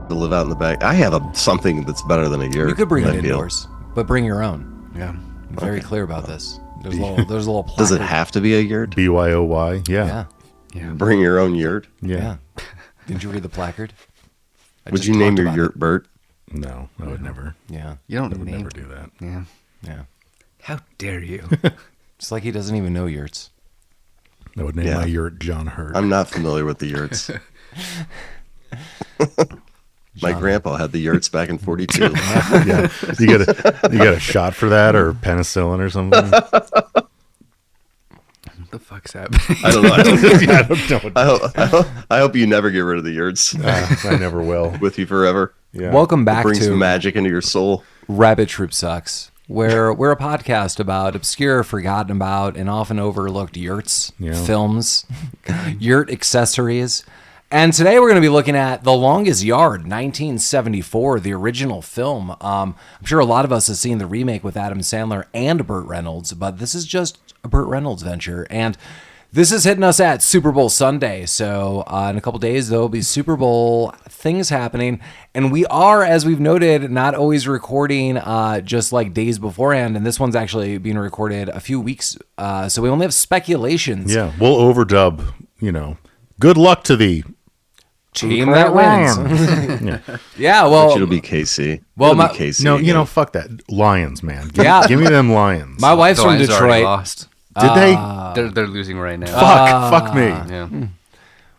to live out in the back. I have something that's better than a yurt. You could bring it I feel. indoors, but bring your own. Yeah. I'm very clear about this. There's a little placard. Does it have to be a yurt? BYOY. Yeah. Yeah. Bring your own yurt? Yeah. Didn't you read the placard? Would you name your yurt Burt? No, I would never. Yeah. You don't I would never do that. Yeah. Yeah. How dare you? It's like he doesn't even know yurts. I would name my yurt John Hurt. I'm not familiar with the yurts. My grandpa had the yurts back in 42. Yeah. You got a shot for that or penicillin or something? What the fuck's happening? I don't know. I don't know. I hope you never get rid of the yurts. I never will. With you forever. Yeah. Welcome back Brings to magic into your soul. Rabbit Troop Sucks, where we're a podcast about obscure, forgotten about, and often overlooked yurts, films, yurt accessories. And today we're going to be looking at The Longest Yard, 1974, the original film. I'm sure a lot of us have seen the remake with Adam Sandler and Burt Reynolds, but this is just a Burt Reynolds venture. And this is hitting us at Super Bowl Sunday. So in a couple days, there will be Super Bowl things happening. And we are, as we've noted, not always recording just like days beforehand. And this one's actually being recorded a few weeks. So we only have speculations. Yeah, we'll overdub, good luck to the team that wins. Yeah, well, it'll be KC. Well, it'll be KC. No, fuck that. Lions, man. Give me them Lions. My wife's from Lions already Detroit. lost. Did they? They're losing right now. Fuck me. Yeah.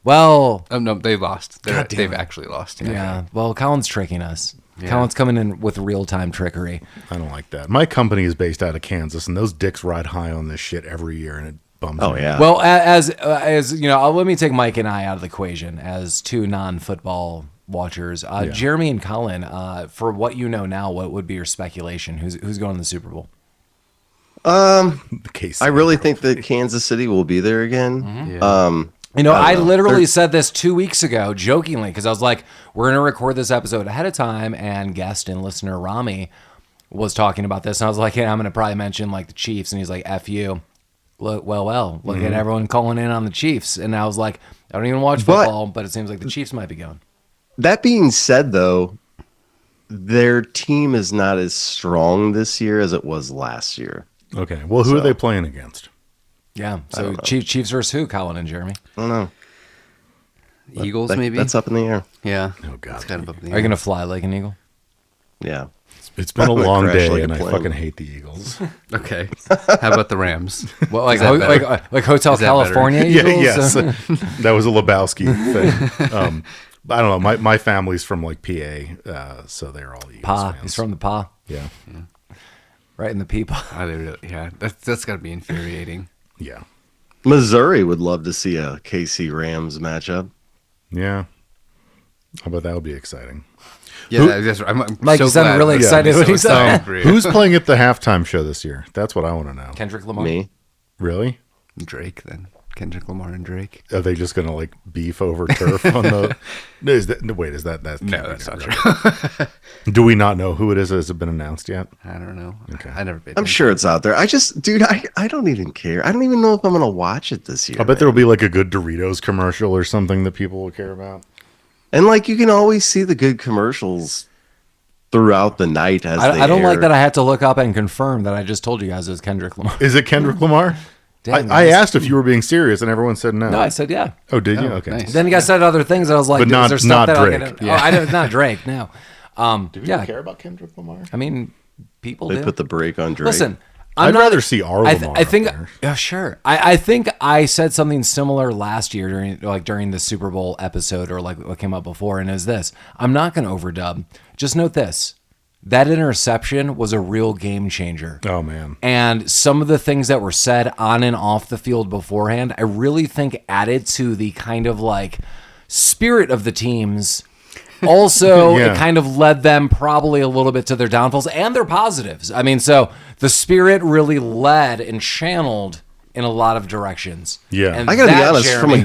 Well, No, they lost. They've actually lost. yeah. Well, Colin's tricking us. Colin's coming in with real-time trickery. I don't like that. My company is based out of Kansas, and those dicks ride high on this shit every year, and it bums me. yeah. Well, as you know, let me take Mike and I out of the equation as two non-football watchers. Jeremy and Collin, for what you know now, what would be your speculation? Who's going to the Super Bowl? Case I really think that Kansas City will be there again. Mm-hmm. I literally said this 2 weeks ago, jokingly, because I was like, we're going to record this episode ahead of time, and guest and listener Rami was talking about this, and I was like, I'm going to probably mention like the Chiefs, and he's like, F you. Look at everyone calling in on the Chiefs, and I was like, I don't even watch football, but it seems like the Chiefs might be going. That being said, though, their team is not as strong this year as it was last year. Okay. Well, who are they playing against? Yeah. So Chiefs versus who? Collin and Jeremy. I don't know. Eagles, maybe? That's up in the air. Yeah. Oh, God. It's kind of up in the Are air. you going to fly like an eagle? Yeah. It's been a long crash day, like a and I plane. fucking hate the Eagles. Okay. How about the Rams? Well, like Is that better? like Hotel Is that California better? Eagles? Yes. That was a Lebowski thing. I don't know. My family's from like PA, so they're all Eagles Pa. fans. He's from the Pa. Yeah. Right in the people. That's got to be infuriating. Yeah. Missouri would love to see a KC Rams matchup. Yeah. How about that would be exciting. Yeah, I'm Mike, so you sounded glad. really excited when you said that. Who's playing at the halftime show this year? That's what I want to know. Kendrick Lamar. Me? Really? Drake, then. Kendrick Lamar and Drake. Are they just going to like beef over turf on the... Is that No, that's not true. Do we not know who it is? Has it been announced yet? I don't know. Okay. I never paid I'm sure it's out there. I don't even care. I don't even know if I'm going to watch it this year. I bet there will be like a good Doritos commercial or something that people will care about. And like you can always see the good commercials throughout the night as they I don't like air. that I had to look up and confirm that I just told you guys it was Kendrick Lamar. Is it Kendrick Lamar? Damn, I asked if you were being serious, and everyone said no. No, I said yeah. Oh, did you? Okay. nice. Then you guys said other things, and I was like, But not- is there stuff not that I'll Drake. get in? Oh, I don't, not Drake, no. Do we Yeah. care about Kendrick Lamar? I mean, people They do. put the brake on Drake. Listen, I'd rather see our Lamar. I think, up there. yeah, sure. I think I said something similar last year during the Super Bowl episode, or like what came up before, and it was this: I'm not going to overdub. Just note this: that interception was a real game changer. Oh man. And some of the things that were said on and off the field beforehand, I really think added to the kind of like spirit of the teams. Also, Yeah. it kind of led them probably a little bit to their downfalls and their positives. I mean, so the spirit really led and channeled in a lot of directions. Yeah. And I gotta be that, honest, Jeremy,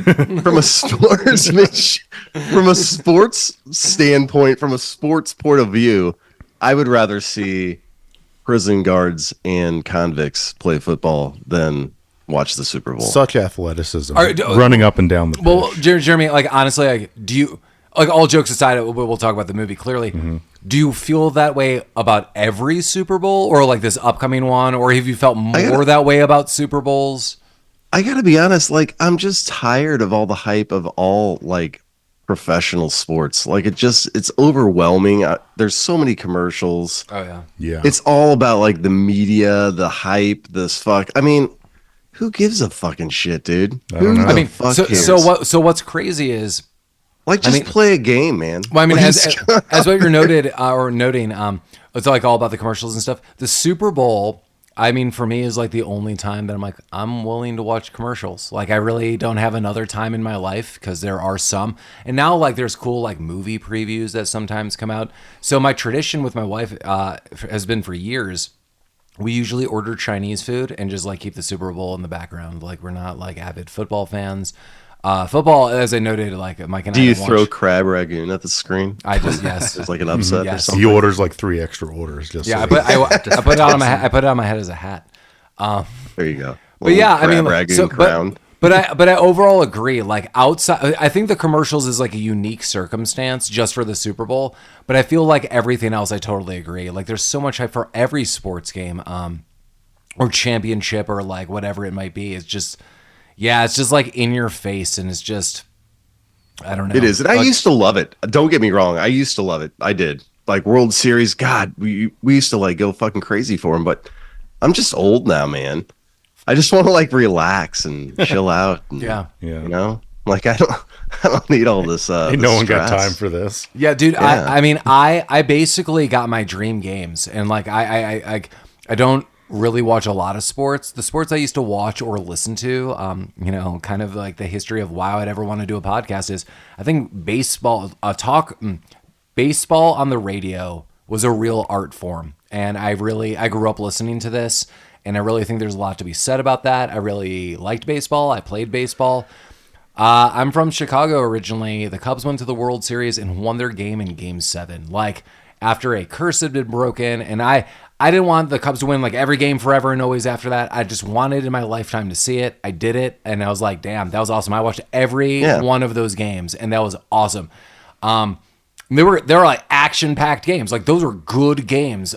from a sports standpoint, from a sports point of view, I would rather see prison guards and convicts play football than watch the Super Bowl. Such athleticism, Are- running up and down the pitch. well, Jeremy, like honestly, like, do you? like all jokes aside, we'll talk about the movie clearly. Do you feel that way about every Super Bowl or like this upcoming one? Or have you felt more that way about Super Bowls? I gotta be honest, like I'm just tired of all the hype of all like professional sports. Like it's overwhelming. There's so many commercials. Oh yeah. Yeah. It's all about like the media, the hype, I mean, who gives a fucking shit, dude? don't know. I mean, fuck so cares? what's crazy is, Like, just play a game, man. well, I mean, Please. as what you're noting, it's like all about the commercials and stuff. The Super Bowl, I mean, for me is like the only time that I'm like, I'm willing to watch commercials. Like, I really don't have another time in my life because there are some. And now, like, there's cool like movie previews that sometimes come out. So my tradition with my wife has been for years. We usually order Chinese food and just like keep the Super Bowl in the background. Like, we're not like avid football fans. Football, as I noted, like Mike and I. Do you throw crab ragoon at the screen? I just yes. It's like an upset or Yes. something. He orders like 3 extra orders. Just Yeah, so I put it on my I put it on my head as a hat. There you go. But yeah, I mean, ragoon crown. but I overall agree. Like outside, I think the commercials is like a unique circumstance just for the Super Bowl. But I feel like everything else, I totally agree. Like there's so much hype for every sports game, or championship, or like whatever it might be. It's just, yeah, it's just like in your face, and it's just, I don't know. It is, and I used to love it. Don't get me wrong. I used to love it. I did. Like World Series, God, we used to like go fucking crazy for them. But I'm just old now, man. I just want to like relax and chill out. And, Yeah. You know, like I don't need all this. Ain't no one got time for this. Yeah, dude. Yeah. I mean, I basically got my dream games, and like I don't really watch a lot of sports. The sports I used to watch or listen to, you know, kind of like the history of why I'd ever want to do a podcast is, I think baseball, baseball on the radio was a real art form, and I grew up listening to this, and I really think there's a lot to be said about that. I really liked baseball. I played baseball. I'm from Chicago originally. The Cubs went to the World Series and won their game in Game 7. Like, after a curse had been broken, and I didn't want the Cubs to win like every game forever and always after that. I just wanted in my lifetime to see it. I did it, and I was like, damn, that was awesome. I watched every one of those games, and that was awesome. They were like action-packed games. Like, those were good games.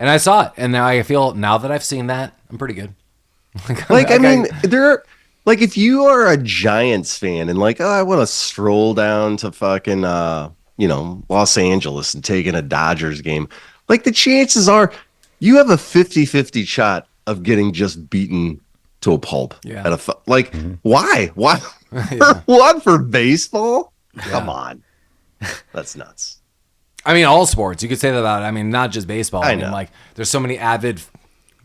And I saw it, and now I feel, now that I've seen that, I'm pretty good. Like, I mean, like, if you are a Giants fan and like, oh, I want to stroll down to fucking, you know, Los Angeles and take in a Dodgers game, like the chances are you have a 50-50 shot of getting just beaten to a pulp. Yeah. At like, why? For baseball? Come on. That's nuts. I mean, all sports. You could say that about, I mean, not just baseball. I mean, know. like, there's so many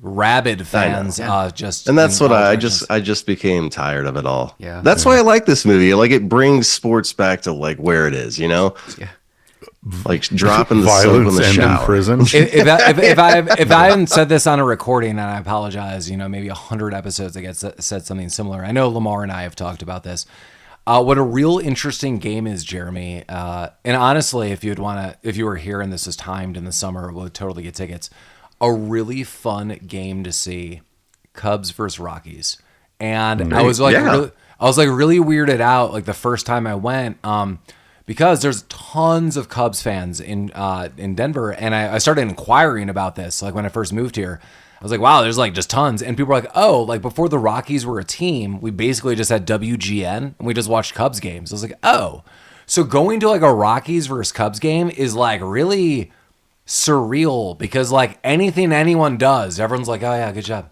rabid fans. Just, and that's in what all I directions. just became tired of it all. Yeah. That's why I like this movie. Like, it brings sports back to like where it is, you know? Yeah. Like dropping the soap in Violence the and in shower. prison. If I hadn't said this on a recording, and I apologize, you know, maybe 100 episodes I get said something similar. I know Lamar and I have talked about this. What a real interesting game is, Jeremy. And honestly, if you were here and this is timed in the summer, we'll totally get tickets. A really fun game to see, Cubs versus Rockies. And I was like, really weirded out like the first time I went, because there's tons of Cubs fans in Denver, and I started inquiring about this like when I first moved here. I was like, wow, there's like just tons. And people were like, oh, like before the Rockies were a team, we basically just had WGN and we just watched Cubs games. I was like, oh, so going to like a Rockies versus Cubs game is like really surreal, because like anything anyone does, everyone's like, oh yeah, good job.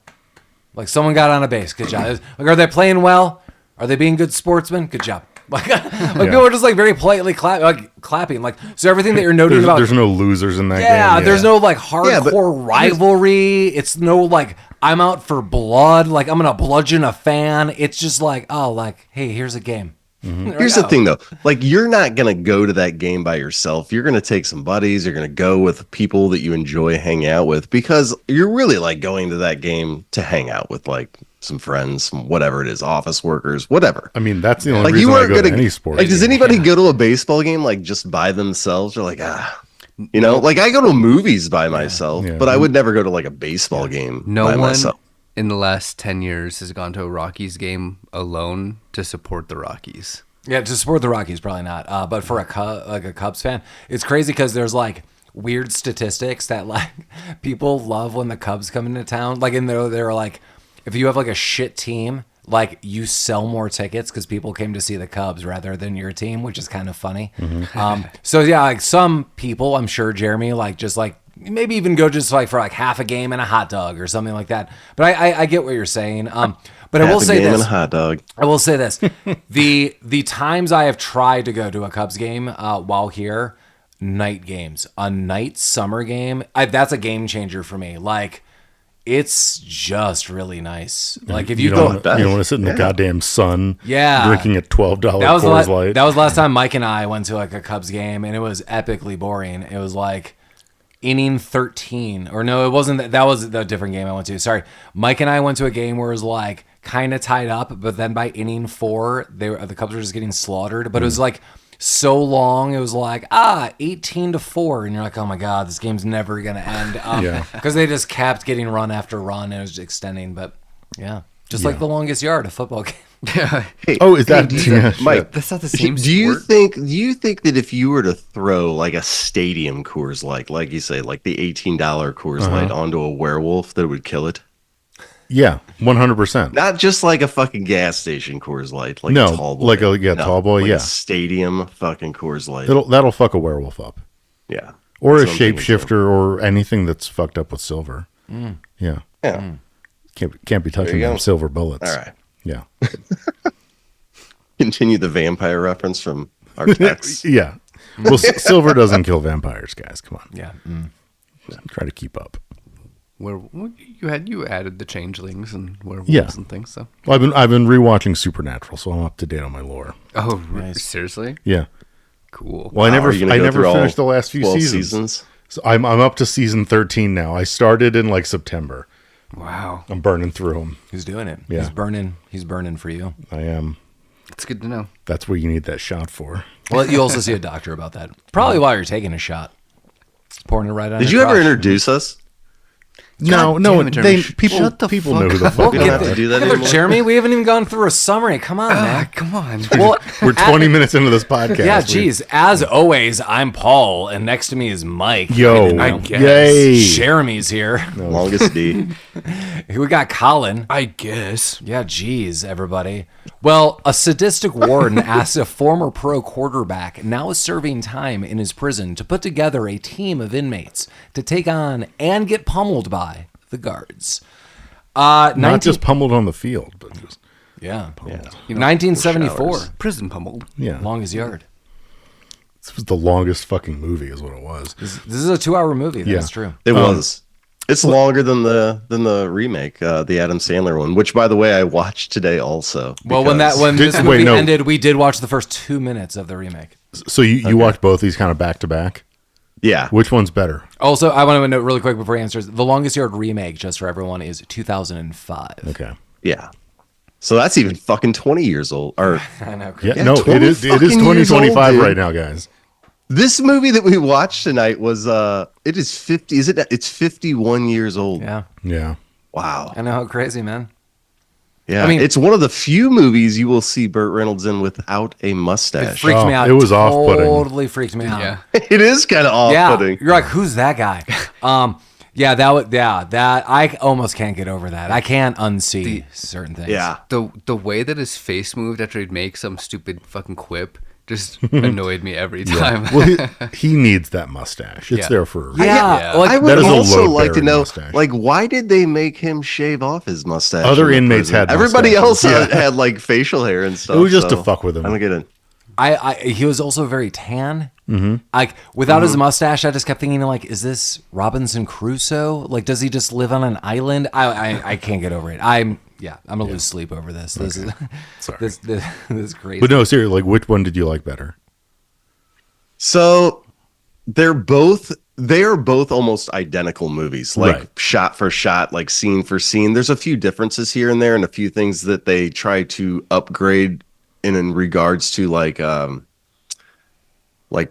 Like, someone got on a base, good job. Like, are they playing well? Are they being good sportsmen? Good job. Like people are just like very politely clapping. Like, so everything that you're noting about, there's no losers in that game. yeah, there's no like hardcore rivalry. It's no like, I'm out for blood. Like, I'm gonna bludgeon a fan. It's just like, oh, like, hey, here's a game. Here's the thing, though. Like, you're not going to go to that game by yourself. You're going to take some buddies. You're going to go with people that you enjoy hanging out with, because you're really like going to that game to hang out with like some friends, some whatever it is, office workers, whatever. I mean, that's the only Like, reason you I weren't go to gonna any sport. Like, does anybody go to a baseball game like just by themselves? Or like, you know, like I go to movies by myself, but I would never go to like a baseball game No by one myself. in the last 10 years has gone to a Rockies game alone to support the Rockies. Yeah, to support the Rockies, probably not. But for a Cubs fan, it's crazy because there's like weird statistics that like people love when the Cubs come into town. Like they're like, if you have like a shit team, like you sell more tickets because people came to see the Cubs rather than your team, which is kind of funny. So yeah, like some people, I'm sure Jeremy, like just like maybe even go just like for like half a game and a hot dog or something like that. But I get what you're saying. But I will say this. And a hot dog. I will say this: the times I have tried to go to a Cubs game while here, night games, a night summer game, that's a game changer for me. Like, it's just really nice. Like if you go, you don't want to sit in the goddamn sun, Yeah. drinking a $12 Coors Light. that was the last time Mike and I went to like a Cubs game, and it was epically boring. It was like inning 13, or no, it wasn't. That was the different game I went to. Sorry, Mike and I went to a game where it was like kind of tied up, but then by inning 4, the Cubs were just getting slaughtered. But it was like so long. It was like 18-4, and you're like, oh my god, this game's never gonna end. Because they just kept getting run after run, and it was extending. But yeah, just like the longest yard, a football game. Yeah. Hey, Is that Mike? That's not the same Do you sport. think that if you were to throw like a stadium Coors Light, like you say, like the $18 Coors Light onto a werewolf, that it would kill it? Yeah, 100%. Not just like a fucking gas station Coors Light, like No, a tall boy. like a tall boy, like yeah. a stadium fucking Coors Light. That'll fuck a werewolf up, Yeah. or a That's what I'm thinking, shapeshifter, or anything that's fucked up with silver. Yeah, Yeah. can't be touching you them go. silver bullets. All right. Yeah, Continue the vampire reference from our text. yeah. Well, silver doesn't kill vampires, guys. Come on, Yeah. try to keep up. Where you added the changelings and werewolves Yeah. and things. So Well, I've been rewatching Supernatural, so I'm up to date on my lore. seriously, Yeah. cool. Well, I Wow, never are you gonna go never through all finished the last few 12 seasons. So I'm up to season 13 now. I started in like September. Wow, I'm burning through them. He's doing it. Yeah. He's burning for you. I am. it's good to know. That's what you need that shot for. Well, you also see a doctor about that. Probably while you're taking a shot. Pouring it right on. Did your you ever crotch. introduce us? No, damn it, Jeremy. people Shut the people fuck know who the up. fuck We we don't have are. to do that Look, anymore. Jeremy, we haven't even gone through a summary. Come on, man. Come on. Well, We're 20 minutes into this podcast. yeah, geez. As always, I'm Paul, and next to me is Mike. Yo, I guess. yay. Jeremy's here. Longest D. We got Collin. I guess. Yeah, geez, everybody. Well, a sadistic warden asks a former pro quarterback, now serving time in his prison, to put together a team of inmates to take on and get pummeled by the guards. Not just pummeled on the field, but just Yeah. pummeled. You know, 1974. showers. prison pummeled. Yeah. Longest yard. This was the longest fucking movie, is what it was. This is a 2-hour movie. That's true. It was. It's longer than the remake, the Adam Sandler one, which, by the way, I watched today also. Well, because- when this Wait, movie no. ended, we did watch the first 2 minutes of the remake. So you watched both these kind of back to back? Yeah. Which one's better? Also, I want to note really quick before he answers, the longest yard remake, just for everyone, is 2005. Okay. Yeah. So that's even fucking 20 years old. Or I know. Yeah, Yeah, no, 20 it is fucking years 2025 old, dude. right now, guys. this movie that we watched tonight was it is 50. Is it? It's 51 years old. Yeah. Yeah. Wow. I know how crazy, man. Yeah. I mean- it's one of the few movies you will see Burt Reynolds in without a It mustache. freaked me out. it was off-putting. Totally freaked me out. Yeah. It is kind of Yeah. off-putting. You're like, who's that guy? That I almost can't get over that. I can't unsee certain things. Yeah. The way that his face moved after he'd make some stupid fucking quip just annoyed me every time. Well, he needs that mustache. It's Yeah. there for a reason. Yeah. Yeah. Like, I That would is a also like to load-bearing know, mustache. like, why did they make him shave off his mustache? Other in the inmates prison? had Everybody else mustaches. had like facial hair and stuff. It was just to so fuck with him. I don't get it. he was also very tan. Mm-hmm. Like without his mustache, I just kept thinking, like, is this Robinson Crusoe? Like, does he just live on an island? I can't get over it. I'm gonna lose sleep over this. This is this is crazy. But no, seriously, like, which one did you like better? So they are both almost identical movies, like Right. shot for shot, like scene for scene. There's a few differences here and there, and a few things that they try to upgrade in regards to like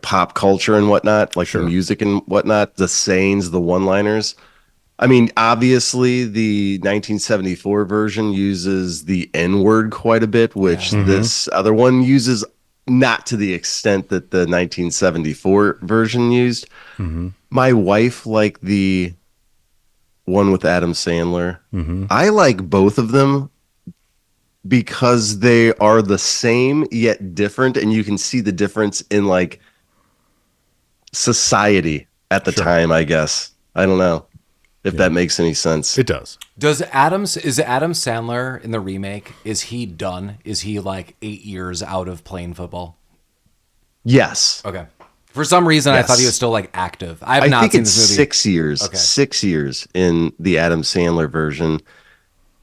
pop culture and whatnot, like the music and whatnot, the sayings, the one-liners. I mean, obviously, the 1974 version uses the N-word quite a bit, which this other one uses not to the extent that the 1974 version used. My wife liked the one with Adam Sandler. I like both of them because they are the same yet different, and you can see the difference in like society at the time, I guess. I don't know if that makes any sense. It does. Is Adam Sandler in the remake? Is he done? Is he like 8 years out of playing football? Yes. Okay. For some reason, I thought he was still like active. I have not think seen it's this movie. 6 years. Okay. 6 years in the Adam Sandler version.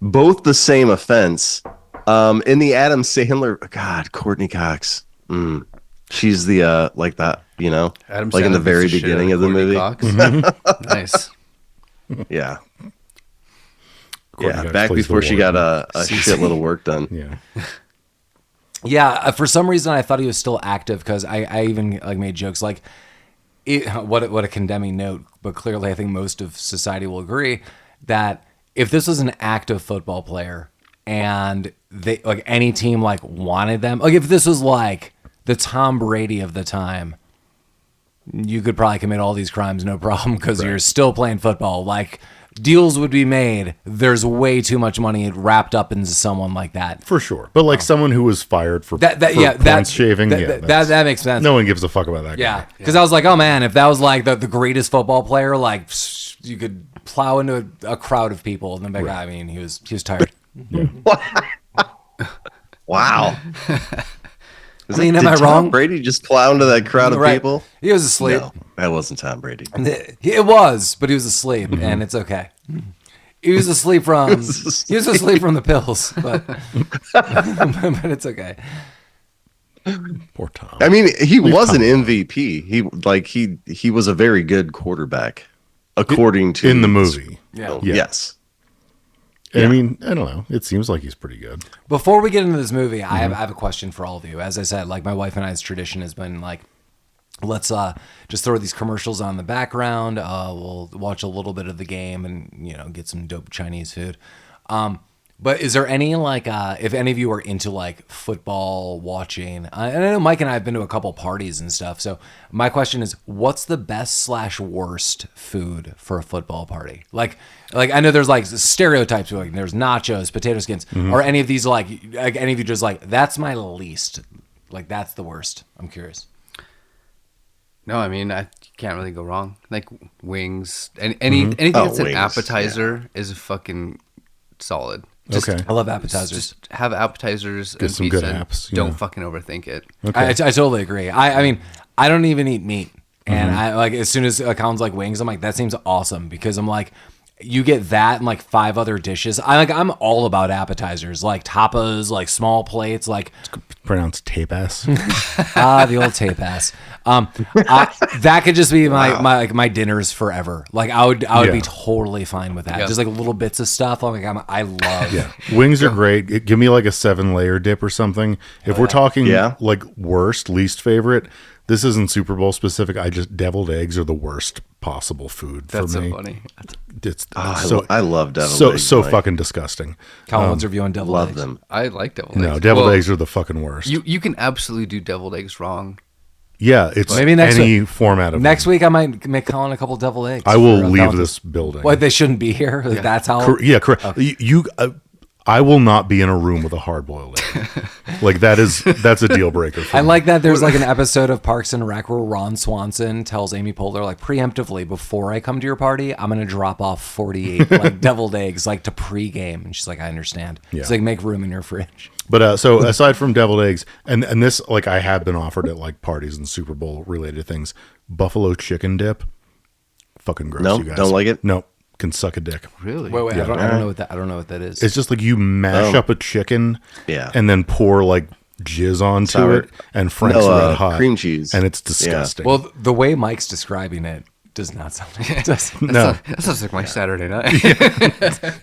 Both the same offense. In the Adam Sandler, God, Courtney Cox. She's the like that, you know, Adam like in the Sandler very beats the shit beginning out of the Courtney movie. Cox. Nice. Yeah. Courtney Yeah, Cox back plays the before she got Warden. a shitload of work done. Yeah. Yeah, for some reason I thought he was still active because I even like made jokes like, what a condemning note, but clearly I think most of society will agree that if this was an active football player and they like any team like wanted them, like if this was like the Tom Brady of the time, you could probably commit all these crimes no problem because you're still playing football. Like deals would be made. There's way too much money wrapped up into someone like that. For sure. But like someone who was fired for That's shaving, that makes sense. no one gives a fuck about that guy. Yeah, because I was like, oh man, if that was like the greatest football player, like you could plow into a crowd of people, and then be like, I mean, he was tired. Wow. I mean, am I Tom wrong? Brady just plow into that crowd of Right. people? He was asleep. No, that wasn't Tom Brady. It was, but he was asleep, and it's okay. He was asleep from the pills, but but it's okay. Poor Tom. I mean, he was an MVP. He was a very good quarterback, according to In the movie. Yeah. Yes. And I mean, I don't know. It seems like he's pretty good. Before we get into this movie, I have a question for all of you. As I said, like my wife and I's tradition has been like, let's just throw these commercials on in the background. We'll watch a little bit of the game and get some dope Chinese food. But is there any like if any of you are into like football watching? And I know Mike and I have been to a couple parties and stuff. So my question is, what's the best / worst food for a football party? Like I know there's like stereotypes. Like there's nachos, potato skins, or any of these like any of you just like that's my least. Like that's the worst. I'm curious. No, I mean, I can't really go wrong. Like wings, and anything that's an wings, appetizer is fucking solid. Okay. I love appetizers. Just have appetizers and some pizza. good And apps, don't yeah. fucking overthink it. I totally agree. I mean, I don't even eat meat. And I like as soon as Colin's like wings, I'm like, that seems awesome because I'm like, you get that and like 5 other dishes. I'm all about appetizers, like tapas, like small plates, like Pronounced tapas. the old tapas. That could just be my dinners forever. Like I would be totally fine with that. Yeah. Just like little bits of stuff. I'm like I love. Yeah. Wings are great. Give me like a 7-layer dip or something. If we're talking like worst, least favorite, this isn't Super Bowl specific. Deviled eggs are the worst possible food for That's me. so funny. It's I love deviled eggs. So Mike. fucking disgusting. Colin, what's your view on deviled Love eggs? them. I like deviled eggs. No, deviled Well, eggs are the fucking worst. You can absolutely do deviled eggs wrong. Yeah, it's Maybe next any week. format of Next them. week I might make Colin a couple deviled eggs. I will for leave Valentine's. this building. What, they shouldn't be here? That's how. Correct. I will not be in a room with a hard-boiled egg. Like that's a deal breaker for I me. like that there's like an episode of Parks and Rec where Ron Swanson tells Amy Poehler like preemptively before I come to your party, I'm going to drop off 48 like deviled eggs like to pregame. And she's like, I understand. Yeah. It's like make room in your fridge. But so aside from deviled eggs, and this like I have been offered at like parties and Super Bowl related things, buffalo chicken dip, fucking gross. No, you guys don't like it? No, can suck a dick. Really? Wait, I don't know what that. I don't know what that is. It's just like you mash up a chicken, Yeah. and then pour like jizz onto Sour- it and Frank's Red Hot cream cheese. and it's disgusting. Well, the way Mike's describing it does not sound like it does. no, That sounds like my Saturday night.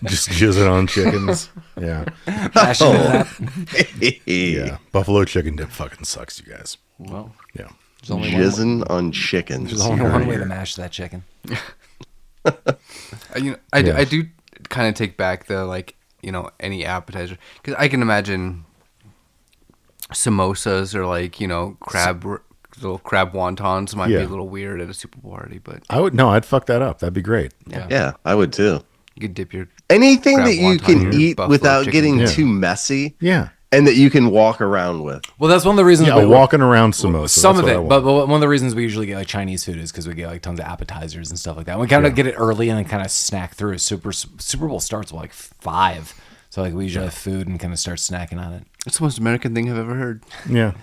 just jizz it on chickens. Yeah, Mash into that. yeah. Buffalo chicken dip fucking sucks, you guys. Well, Yeah. There's only one, Jizzing on chickens. there's only one way to mash that chicken. I do kind of take back the any appetizer because I can imagine samosas or like, little crab wontons might be a little weird at a Super Bowl party, but I'd fuck that up. That'd be great. Yeah, I would too. You could dip your anything crab that you wonton can in your eat buffalo without chicken. getting too messy. Yeah. And that you can walk around with. Well, that's one of the reasons. Yeah, walking around samosa. Some that's of what it, but one of the reasons we usually get like Chinese food is because we get like tons of appetizers and stuff like that. We kind of get it early and then kind of snack through. Super Bowl starts at like 5, so like we usually have food and kind of start snacking on it. It's the most American thing I've ever heard. Yeah.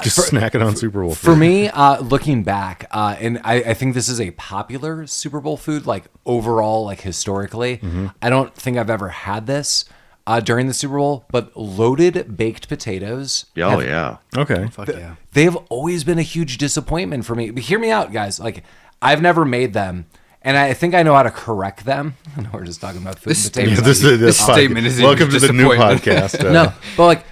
Just snacking on Super Bowl food. For me, looking back, and I think this is a popular Super Bowl food, like overall, like historically. I don't think I've ever had this during the Super Bowl, but loaded baked potatoes. Oh, yeah. Okay. Fuck yeah. They have always been a huge disappointment for me. But hear me out, guys. Like, I've never made them. And I think I know how to correct them. I know we're just talking about food and potatoes. This statement is welcome to the new podcast. No, but like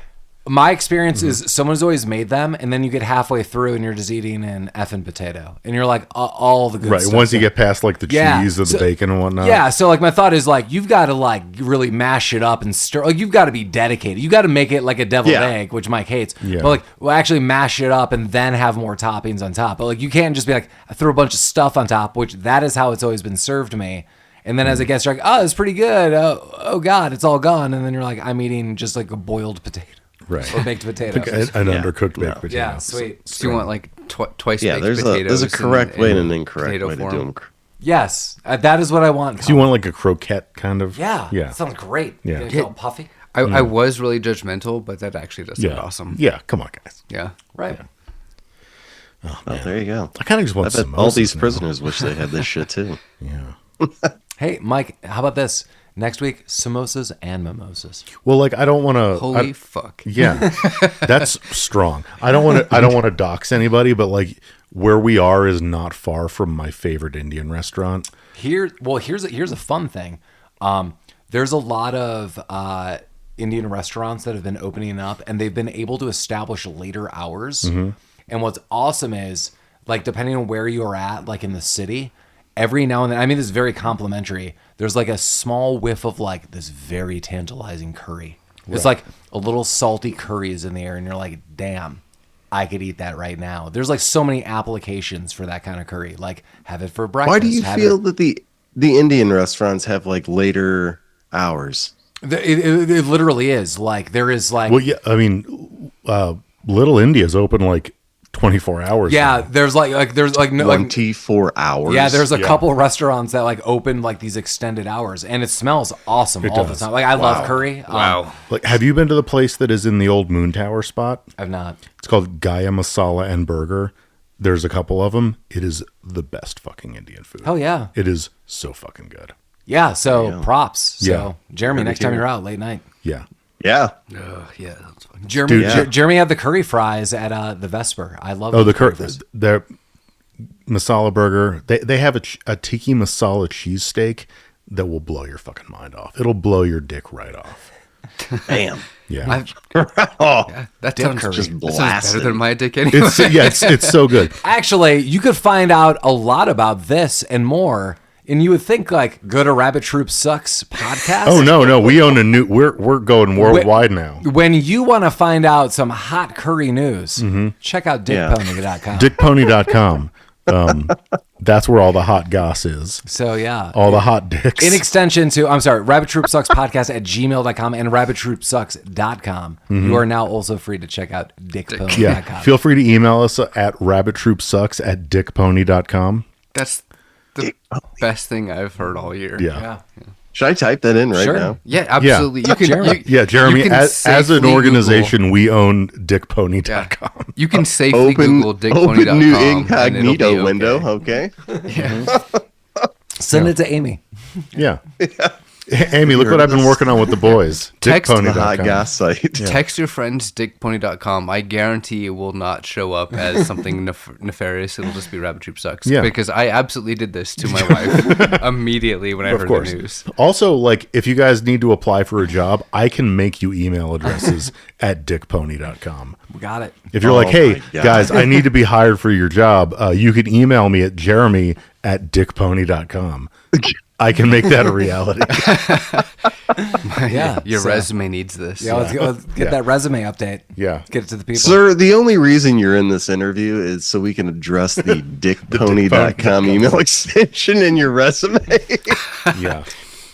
my experience is someone's always made them, and then you get halfway through and you're just eating an effing potato, and you're like all the good Right. stuff. Once you get past like the cheese or the bacon and whatnot. Yeah. So like my thought is like you've got to like really mash it up and stir. Like you've got to be dedicated. You got to make it like a deviled egg, which Mike hates. Yeah. But like we'll actually mash it up and then have more toppings on top. But like you can't just be like I threw a bunch of stuff on top, which that is how it's always been served to me. And then as it gets, you're like, oh, it's pretty good. Oh God, it's all gone. And then you're like, I'm eating just like a boiled potato. Right. Or baked potatoes. An undercooked baked potato. Yeah, sweet. So you want like twice baked there's potatoes. a correct way and an incorrect potato way to form. do them. Yes, that is what I want. So you want like a croquette kind of? Yeah. Yeah. That sounds great. Yeah. It's all puffy. I was really judgmental, but that actually does sound awesome. Yeah. Come on, guys. Yeah. Right. Oh, there you go. I kind of just want I bet samosas all these now. prisoners wish they had this shit too. Yeah. Hey, Mike, how about this? Next week, samosas and mimosas. Well, like I don't want to. Holy fuck. Yeah, that's strong. I don't want to dox anybody, but like where we are is not far from my favorite Indian restaurant. Here's a fun thing. There's a lot of Indian restaurants that have been opening up, and they've been able to establish later hours. And what's awesome is, like, depending on where you're at, like in the city, every now and then, I mean, this is very complimentary. There's like a small whiff of like this very tantalizing curry. Right. It's like a little salty curry is in the air, and you're like, damn, I could eat that right now. There's like so many applications for that kind of curry. Like, have it for breakfast. Why do you feel that the Indian restaurants have like later hours? It literally is. Like, there is like... Well, yeah, I mean, Little India's open like 24 hours. Yeah, now. there's like no 24 hours. Yeah, there's a couple restaurants that like open like these extended hours, and it smells awesome all the time. Like I love curry. Wow. Like, have you been to the place that is in the old Moon Tower spot? I've not. It's called Gaya Masala and Burger. There's a couple of them. It is the best fucking Indian food. Oh yeah, it is so fucking good. Yeah. So props. So Yeah. Jeremy, next time you're out late night. Yeah. Yeah. Yeah. That's fucking... Jeremy had the curry fries at the Vesper. I love. The curry. Their masala burger. They have a tiki masala cheesesteak that will blow your fucking mind off. It'll blow your dick right off. Bam. Yeah. That sounds just that sounds blasted. better than my dick anyway. It's so good. Actually, you could find out a lot about this and more. And you would think like go to Rabbit Troop Sucks podcast. Oh no, we own a new. We're going worldwide now. When you want to find out some hot curry news, check out dickpony.com. Dickpony.com. That's where all the hot goss is. So yeah, All the hot dicks. in extension to Rabbit Troop Sucks podcast at gmail.com and rabbittroopsucks.com. You are now also free to check out dickpony.com. Yeah. Feel free to email us at rabbittroopsucks@dickpony.com. That's the best thing I've heard all year. Yeah. Should I type that in right Sure. now? Yeah, absolutely. You can, Jeremy. Jeremy, you can as an safely organization, we own dickpony.com. You can safely Google dickpony.com. Open new and it'll be incognito okay. window. Okay. Send it to Amy. Yeah. Amy, look what I've been working on with the boys. Text The hot Dickpony.com. gas site. Text your friends dickpony.com. I guarantee it will not show up as something nefarious. It'll just be Rabbit Troop Sucks. Yeah. Because I absolutely did this to my wife immediately when I heard the news. Also, like, if you guys need to apply for a job, I can make you email addresses at dickpony.com. We got it. If you're like, hey, my God. guys, I need to be hired for your job, you can email me at jeremy@dickpony.com. I can make that a reality. Yeah. Your resume needs this. Yeah, let's get that resume update. Yeah. Get it to the people. Sir, the only reason you're in this interview is so we can address the dickpony.com email extension in your resume. Yeah.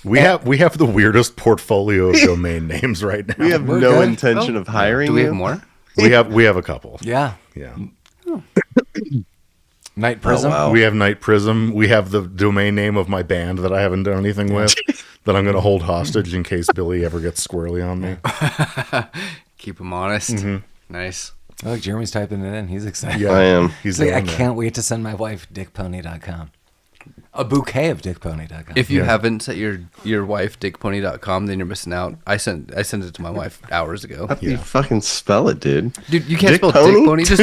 We have the weirdest portfolio of domain names right now. We have We're no good. intention of hiring Do we you. have more? We have a couple. Yeah. Yeah. Night Prism. Oh, wow. We have Night Prism. We have the domain name of my band that I haven't done anything with that I'm going to hold hostage in case Billy ever gets squirrely on me. Keep them honest. Nice. Oh, Jeremy's typing it in. He's excited. Yeah, I am. He's He's like, I doing that. can't wait to send my wife dickpony.com. A bouquet of dickpony.com. If you haven't set your wife dickpony.com, then you're missing out. I sent it to my wife hours ago. How do you fucking spell it, dude? Dude, you can't Dick spell pony? dick pony. Just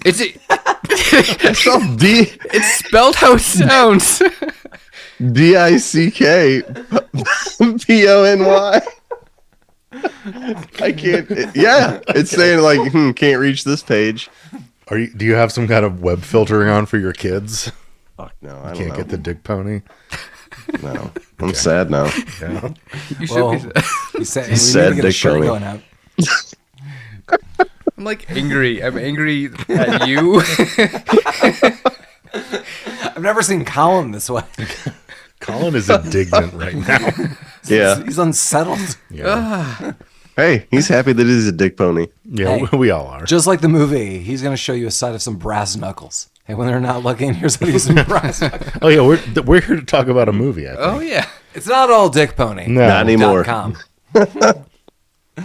It's spelled it's spelled how it sounds. DICKPONY. I can't. It's saying like can't reach this page. Do you have some kind of web filtering on for your kids? Fuck no, I don't Can't know. get the dick pony. No, I'm sad now. Yeah. You should Well, be. he said, He we said need to get a dick shirt pony. going out. I'm like angry. I'm angry at you. I've never seen Collin this way. Colin is indignant right now. Yeah. He's unsettled. Yeah. Hey, he's happy that he's a dick pony. Yeah, Hey. we all are. Just like the movie, he's going to show you a side of some brass knuckles. Hey, when they're not looking, here's how to use some brass knuckles. Oh yeah, we're here to talk about a movie. I think. Oh yeah. It's not all Dick Pony. No. Not anymore. .com.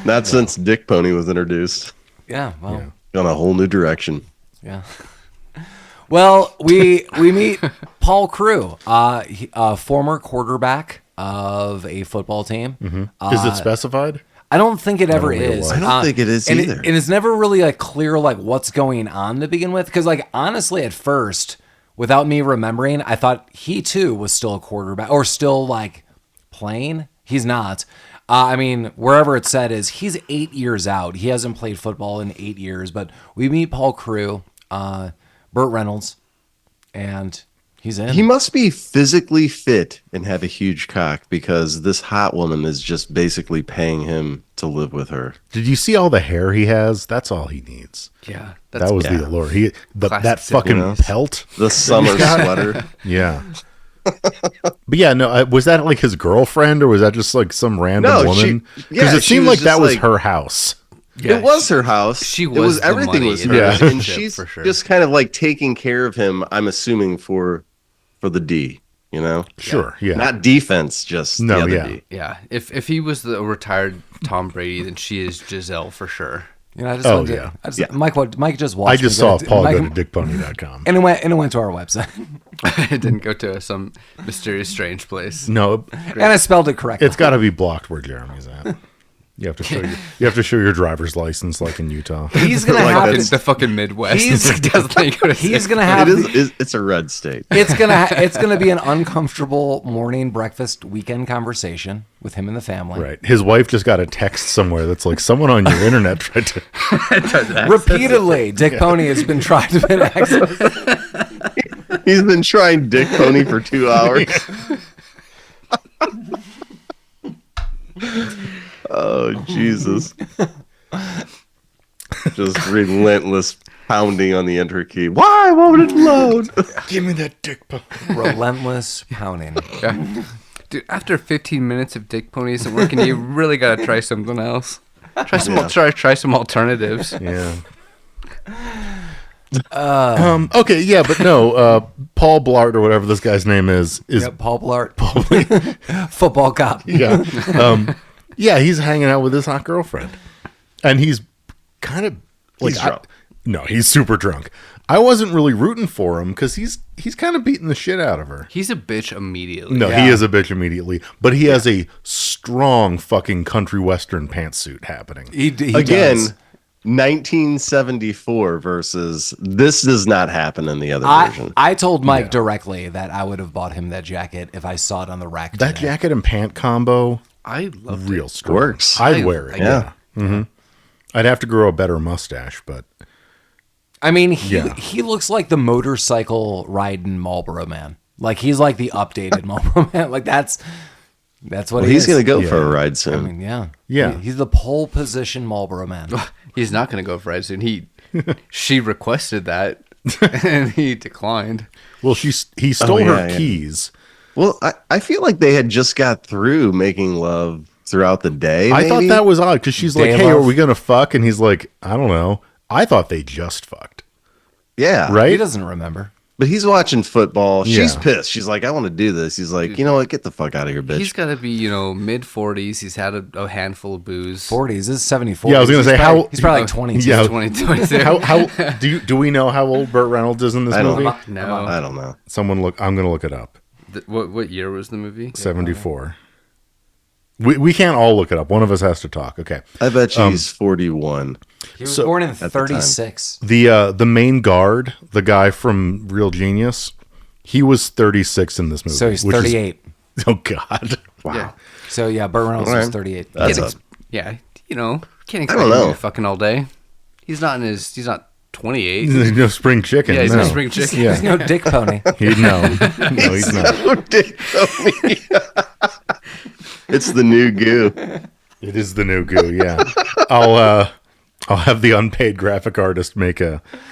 Not since Dick Pony was introduced. Yeah, well, Gone a whole new direction. yeah. Well, we meet Paul Crewe, a former quarterback of a football team. Is it specified? I don't think it ever think it is. was. I don't think it is and either. and it's never really like clear like what's going on to begin with. Because like honestly, at first, without me remembering, I thought he too was still a quarterback or still like playing. He's not. I mean, wherever it said is he's 8 years out. He hasn't played football in 8 years. But we meet Paul Crewe, Burt Reynolds, and he's in. He must be physically fit and have a huge cock because this hot woman is just basically paying him to live with her. Did you see all the hair he has? That's all he needs. Yeah. That was the allure. That Classic fucking Silliness. pelt. The summer sweater. Yeah. But yeah, no, was that like his girlfriend or was that just like some random No, woman? she Because it she seemed was like that just was like- her house. Yeah, it was her house. she It was was the everything money was in hers, the and relationship, she's for sure. just kind of like taking care of him. I'm assuming for the D, you know, Sure, yeah. not defense, just No, the other yeah. D. Yeah. If he was the retired Tom Brady, then she is Giselle for sure. You know, I just Oh, wanted to- yeah. I just, Mike just watched. I just me saw go- Paul Mike- go to dickpony.com. and it went to our website, It didn't go to some mysterious, strange place. No, and I spelled it correctly. it's got to be blocked where Jeremy's at. You have to show your driver's license like in Utah. He's gonna Like have that's- The fucking Midwest. He's- Doesn't go to he's gonna have. It's a red state. It's gonna be an uncomfortable morning breakfast weekend conversation with him and the family. Right. His wife just got a text somewhere that's like someone on your internet tried to. Repeatedly, Dick Pony has been trying to win access. He's been trying Dick Pony for 2 hours. Oh, Jesus. Just relentless pounding on the enter key. Why won't it load? Give me that dick pony. Relentless pounding. Yeah. Dude, after 15 minutes of Dick Pony isn't working, you really gotta try something else. Try some alternatives. Yeah. Okay, yeah, but no, Paul Blart or whatever this guy's name is Yep, Paul Blart, football cop. yeah. Yeah, he's hanging out with his hot girlfriend. And he's kind of like He's drunk. no, he's super drunk. I wasn't really rooting for him because he's kind of beating the shit out of her. He's a bitch immediately. No, Yeah. he is a bitch immediately, but he has a strong fucking country western pantsuit happening. He Again, does. 1974 versus this does not happen in the other version. I told Mike directly that I would have bought him that jacket if I saw it on the rack. That today. jacket and pant combo, I love real it. strong. Works. I'd wear it. Yeah. I'd have to grow a better mustache, but I mean, Yeah. he looks like the motorcycle riding Marlboro man. Like he's like the updated Marlboro Man. Like that's what he's gonna go Yeah. for a ride soon. I mean, yeah. Yeah. He's the pole position Marlboro Man. He's not going to go for ride soon. She requested that, and he declined. Well, he stole her yeah. keys. Well, I feel like they had just got through making love throughout the day. I thought maybe? that was odd because she's Day like, of "Hey, are love. we gonna fuck?" And he's like, "I don't know." I thought they just fucked, Yeah. right? He doesn't remember. But he's watching football. She's Yeah. pissed. She's like, I want to do this. He's like, you know what? Get the fuck out of here, bitch. He's got to be, mid-40s. He's had a handful of booze. 40s. This is 74. Yeah, I was gonna say, how- he's probably like 22. Yeah. 2022. How do we know how old Burt Reynolds is in this I don't movie? know. No. I don't know. Someone look. I'm gonna look it up. What year was the movie? 74. We can't all look it up. One of us has to talk. Okay. I bet she's 41. He was So- born in the time. 36. The main guard, the guy from Real Genius, he was 36 in this movie. So he's which is- 38. oh God! Wow. Yeah. So yeah, Burt Reynolds All was right. 38. That's Can't up. Yeah, can't expect don't him to know. be fucking all day. He's not 28. There's no spring chicken. Yeah, he's no. no spring chicken. Yeah. He's no dick pony. No, he's not. Oh, Dick Tony. It's the new goo. It is the new goo. Yeah, I'll have the unpaid graphic artist make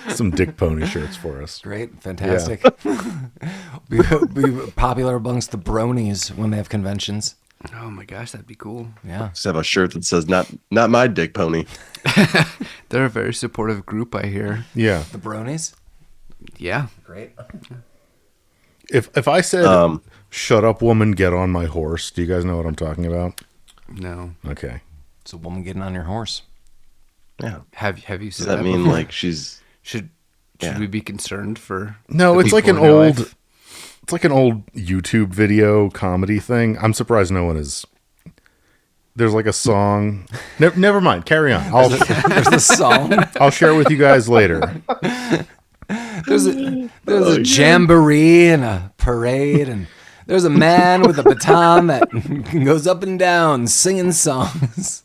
some Dick Pony shirts for us. Great, fantastic. be popular amongst the bronies when they have conventions. Oh my gosh, that'd be cool. Yeah. Just have a shirt that says "Not my dick pony." They're a very supportive group, I hear. Yeah. The bronies? Yeah. Great. If I said, "Shut up, woman, get on my horse," do you guys know what I'm talking about? No. Okay. It's a woman getting on your horse. Yeah. Have you Does said that that mean before? like she's? Should Yeah. we be concerned for? No, the it's like an people in your old. life? It's like an old YouTube video comedy thing. I'm surprised no one is. There's like a song. Never mind. Carry on. There's a song. I'll share it with you guys later. There's a jamboree and a parade, and there's a man with a baton that goes up and down singing songs.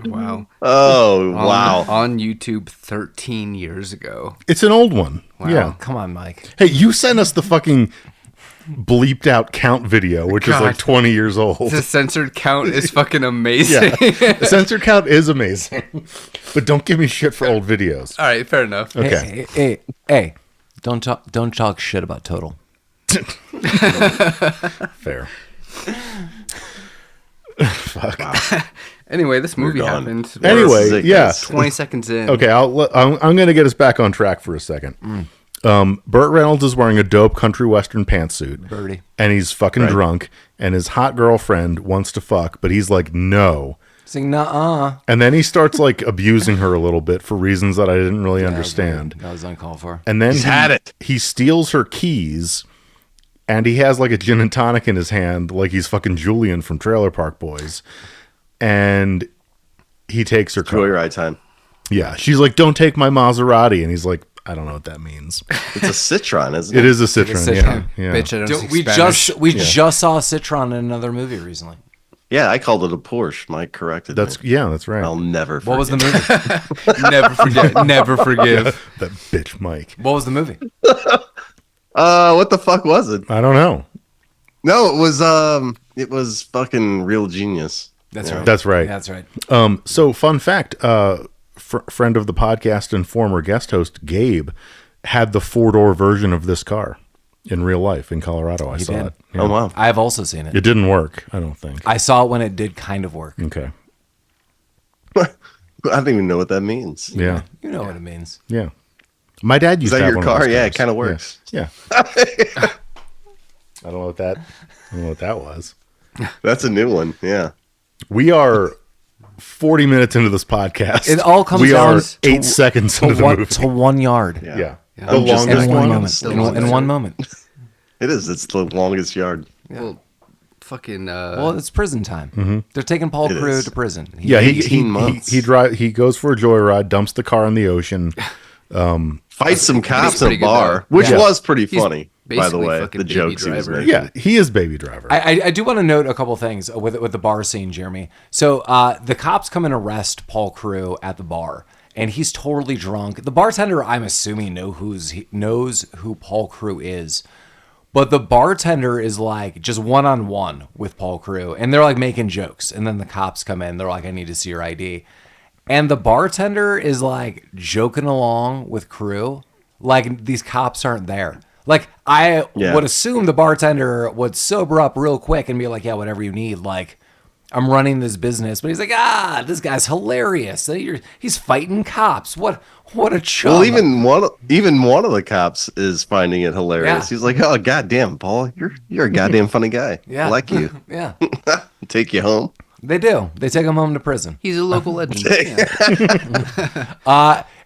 Wow. Oh wow! On YouTube 13 years ago. It's an old one. Wow. Yeah. Come on, Mike. Hey, you sent us the fucking bleeped out count video, which is like God. 20 years old. The censored count is fucking amazing. Yeah. The censored count is amazing. But don't give me shit for old videos. All right, fair enough. Okay. Hey. Don't talk shit about Total. Fair. Fuck. Anyway, this movie gone. happened. Anyway, Sick yeah. as- 20 seconds in. Okay, I'm going to get us back on track for a second. Burt Reynolds is wearing a dope country western pantsuit. Birdie. And he's fucking drunk, and his hot girlfriend wants to fuck, but he's like, no. Sing nuh-uh. And then he starts like abusing her a little bit for reasons that I didn't really understand. That was uncalled for. And then had it. he steals her keys, and he has like a gin and tonic in his hand, like he's fucking Julian from Trailer Park Boys. And he takes her car. Joyride time. Yeah, she's like, "Don't take my Maserati," and he's like, "I don't know what that means." It's a Citron, isn't it? It is a Citroen. Citroen. Yeah, yeah. Bitch, I don't speak We Spanish. just saw Citron in another movie recently. Yeah, I called it a Porsche. Mike corrected That's me. that's right. I'll never. What was the forget. movie? Never forget. Never forgive. That bitch, Mike. What was the movie? What the fuck was it? I don't know. No, it was fucking Real Genius. That's right. That's right. That's right. So, fun fact: friend of the podcast and former guest host Gabe had the 4-door version of this car in real life in Colorado. I saw did. it. Yeah. Oh wow! I've also seen it. It didn't work. I don't think. I saw it when it did kind of work. Okay. I don't even know what that means. Yeah. You know what it means. Yeah. My dad used Is to that have your one of car? those Yeah, it cars. kind of works. Yeah. I don't know what that was. That's a new one. Yeah. We are 40 minutes into this podcast. It all comes we down are 8 seconds into the movie. to 1 yard. Yeah. Yeah. The I'm just longest In gonna one go one. moment. slow In down. one moment. It is. It's the longest yard. Well, fucking. Well, it's prison time. They're taking Paul It Crewe is. to prison. Yeah, 18 months. he goes for a joyride, dumps the car in the ocean. Fight some cops in pretty a good, ar, though. which Yeah. was pretty He's funny, by the basically way. fucking The Baby jokes he was Driver. making. Yeah, he is Baby Driver. I do want to note a couple things with the bar scene, Jeremy. So the cops come and arrest Paul Crewe at the bar, and he's totally drunk. The bartender, I'm assuming, knows who Paul Crewe is, But the bartender is like just one-on-one with Paul Crewe, and they're like making jokes. And then the cops come in. They're like, I need to see your ID. And the bartender is like joking along with Crewe, like these cops aren't there. Like I would assume the bartender would sober up real quick and be like, yeah, whatever you need. Like, I'm running this business. But he's like, this guy's hilarious. He's fighting cops. What a chum. Well, even one of the cops is finding it hilarious. Yeah. He's like, oh, goddamn, Paul, you're a goddamn funny guy. Yeah. I like you. Yeah. Take you home. They do. They take him home to prison. He's a local legend.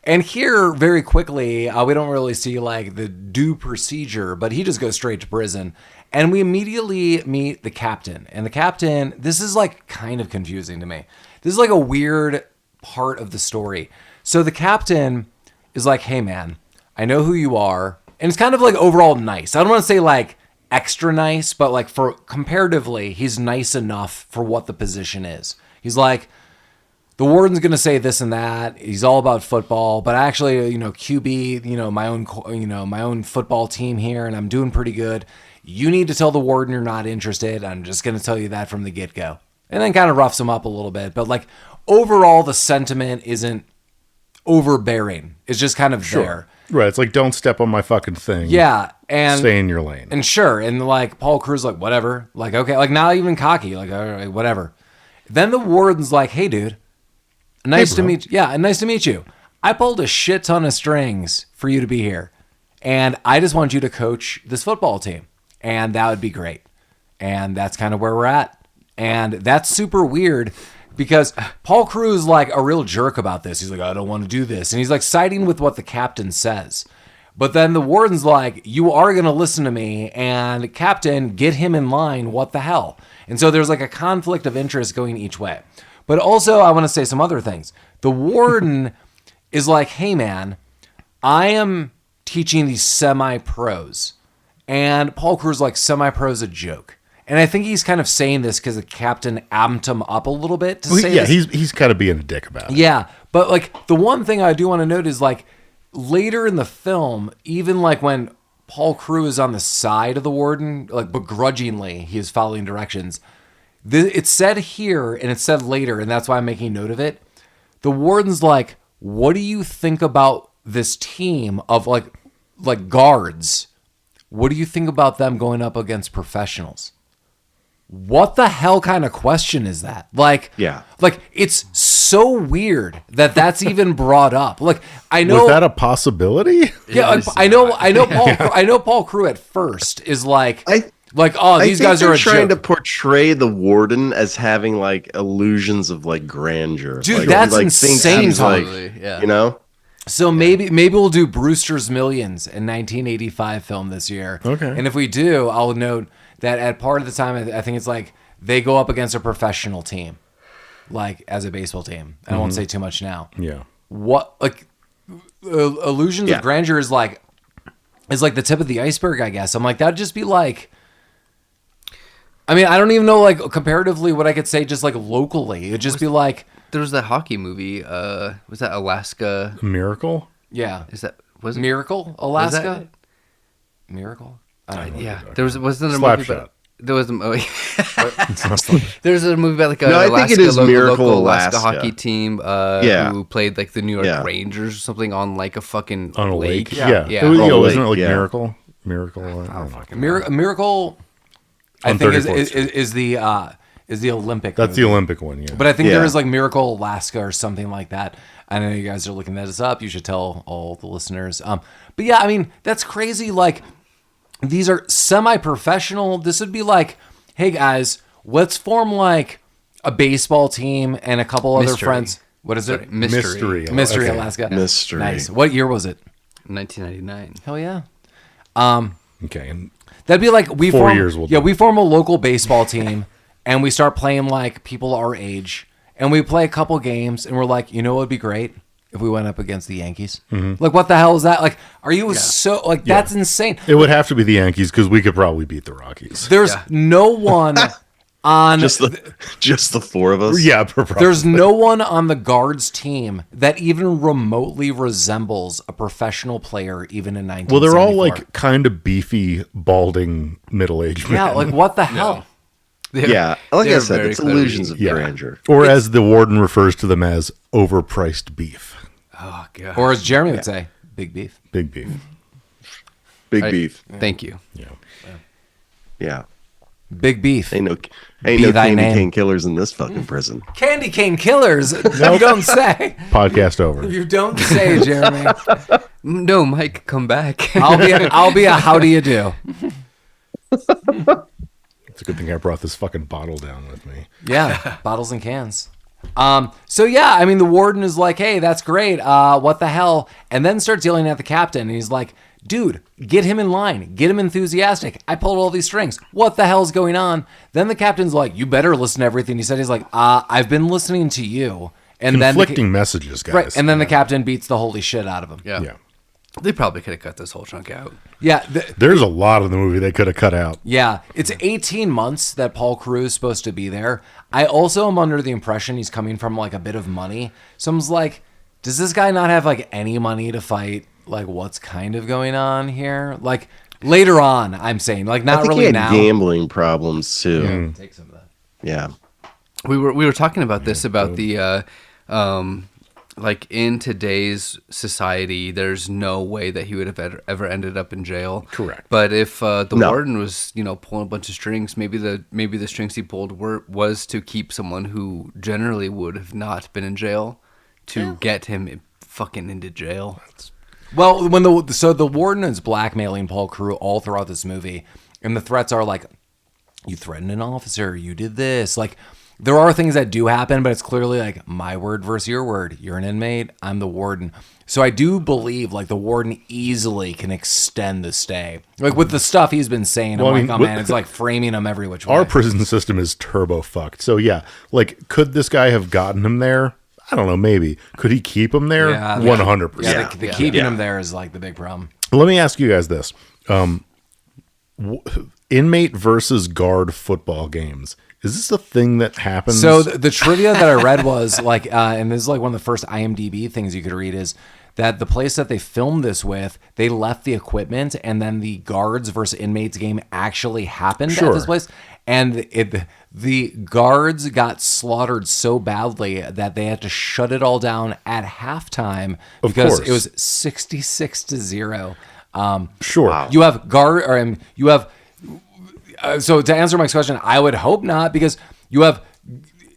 And here, very quickly, we don't really see like the due procedure, but he just goes straight to prison. And we immediately meet the captain. And the captain, this is like kind of confusing to me. This is like a weird part of the story. So the captain is like, hey man, I know who you are. And it's kind of like overall nice. I don't want to say like extra nice, but like for comparatively, he's nice enough for what the position is. He's like, the warden's going to say this and that. He's all about football, but actually, QB, my own football team here, and I'm doing pretty good. You need to tell the warden you're not interested. I'm just going to tell you that from the get-go. And then kind of roughs him up a little bit. But like overall, the sentiment isn't overbearing. It's just kind of there. Right. It's like, don't step on my fucking thing. Yeah. And stay in your lane. And sure. And like Paul Crewe's like, whatever. Like, okay. Like not even cocky. Like, all right, whatever. Then the warden's like, hey, dude. Nice to meet you. Yeah, nice to meet you. I pulled a shit ton of strings for you to be here. And I just want you to coach this football team. And that would be great. And that's kind of where we're at. And that's super weird because Paul Crewe's like a real jerk about this. He's like, I don't want to do this. And he's like siding with what the captain says. But then the warden's like, you are going to listen to me. And captain, get him in line. What the hell? And so there's like a conflict of interest going each way. But also, I want to say some other things. The warden is like, hey, man, I am teaching these semi-pros. And Paul Crewe's like, semi-pro's a joke. And I think he's kind of saying this because the captain amped him up a little bit to say this. He's kind of being a dick about it. Yeah, but like the one thing I do want to note is like later in the film, even like when Paul Crewe is on the side of the warden, like begrudgingly, he is following directions. It's said here and it's said later, and that's why I'm making note of it. The warden's like, what do you think about this team of like guards? What do you think about them going up against professionals? What the hell kind of question is that? Like, yeah, like it's so weird that that's even brought up. Like, I know, was that a possibility? Yeah, I know Paul Crewe at first is like, these guys are trying to portray the warden as having like illusions of like grandeur. Dude, like, that's like, insane. Totally. Yeah. So maybe we'll do Brewster's Millions, a 1985 film this year. Okay. And if we do, I'll note that at part of the time, I think it's like they go up against a professional team, like as a baseball team. And I won't say too much now. Yeah. What like illusions of grandeur is like the tip of the iceberg, I guess. I'm like, that'd just be like, I mean, I don't even know like comparatively what I could say just like locally. It'd just be like, there was that hockey movie. Was that Alaska? Miracle? Yeah. Was it Miracle? Alaska? Miracle? Yeah. Wasn't there a movie about... There was a movie about like I think it is Miracle Alaska hockey team who played like the New York Rangers or something on like a fucking on a lake. Yeah. Wasn't it like Miracle? Miracle. Miracle. I think is the Olympic. That's movie. the Olympic one, yeah. But I think there is like Miracle Alaska or something like that. I know you guys are looking this up. You should tell all the listeners. But yeah, I mean that's crazy. Like these are semi-professional. This would be like, hey guys, let's form like a baseball team and a couple other friends. What is it? Mystery Alaska. Mystery. Nice. What year was it? 1999. Hell yeah. Okay. And that'd be like we 4 years. We form a local baseball team and we start playing like people our age and we play a couple games and we're like, you know what would be great if we went up against the Yankees? Mm-hmm. Like, what the hell is that? Like, are you so like that's insane? It would have to be the Yankees because we could probably beat the Rockies. There's no one On just the four of us. Yeah, probably. There's no one on the guards team that even remotely resembles a professional player, even in 1974. Well, they're all like kind of beefy, balding, middle-aged men. Yeah, like what the hell? Yeah, like I said, very it's clearly- illusions of grandeur. Or as the warden refers to them as, overpriced beef. Oh god. Or as Jeremy would say, big beef. Big beef. Big beef. Thank you. Yeah. Big beef. Ain't no Be thy candy name. cane killers in this fucking prison. Candy cane killers. You don't say. Podcast over. You don't say, Jeremy. No, Mike, come back. I'll be a how do you do? It's a good thing I brought this fucking bottle down with me. Yeah, bottles and cans. So yeah, I mean, the warden is like, hey, that's great. What the hell? And then starts yelling at the captain. And he's like, dude, get him in line. Get him enthusiastic. I pulled all these strings. What the hell's going on? Then the captain's like, you better listen to everything he said. He's like, I've been listening to you. And Conflicting messages, guys. Right. And then the captain beats the holy shit out of him. Yeah. They probably could have cut this whole chunk out. Yeah. There's a lot of the movie they could have cut out. Yeah, it's 18 months that Paul Crewe is supposed to be there. I also am under the impression he's coming from like a bit of money. So I'm like, does this guy not have like any money to fight? Like, what's kind of going on here? Like later on, I'm saying, like not I think really he had now. gambling problems too. Take some of that. Yeah. We were talking about this about the like in today's society, there's no way that he would have ever ended up in jail. Correct. But if the No. warden was, pulling a bunch of strings, maybe the strings he pulled was to keep someone who generally would have not been in jail to get him fucking into jail. Well, when the warden is blackmailing Paul Crewe all throughout this movie, and the threats are like, you threatened an officer, you did this, like. There are things that do happen, but it's clearly like my word versus your word. You're an inmate. I'm the warden. So I do believe like the warden easily can extend the stay. Like with the stuff he's been saying, Well, I'm I like, mean, oh man, it's like framing him every which way. Our prison system is turbo fucked. So yeah, like could this guy have gotten him there? I don't know, maybe. Could he keep him there? Yeah, 100%. Yeah, the keeping him there is like the big problem. Let me ask you guys this. Inmate versus guard football games. Is this a thing that happens? So the trivia that I read was like, and this is like one of the first IMDb things you could read is that the place that they filmed this with, they left the equipment and then the guards versus inmates game actually happened at this place. And the guards got slaughtered so badly that they had to shut it all down at halftime because it was 66-0. Sure. Wow. You have so to answer Mike's question, I would hope not, because you have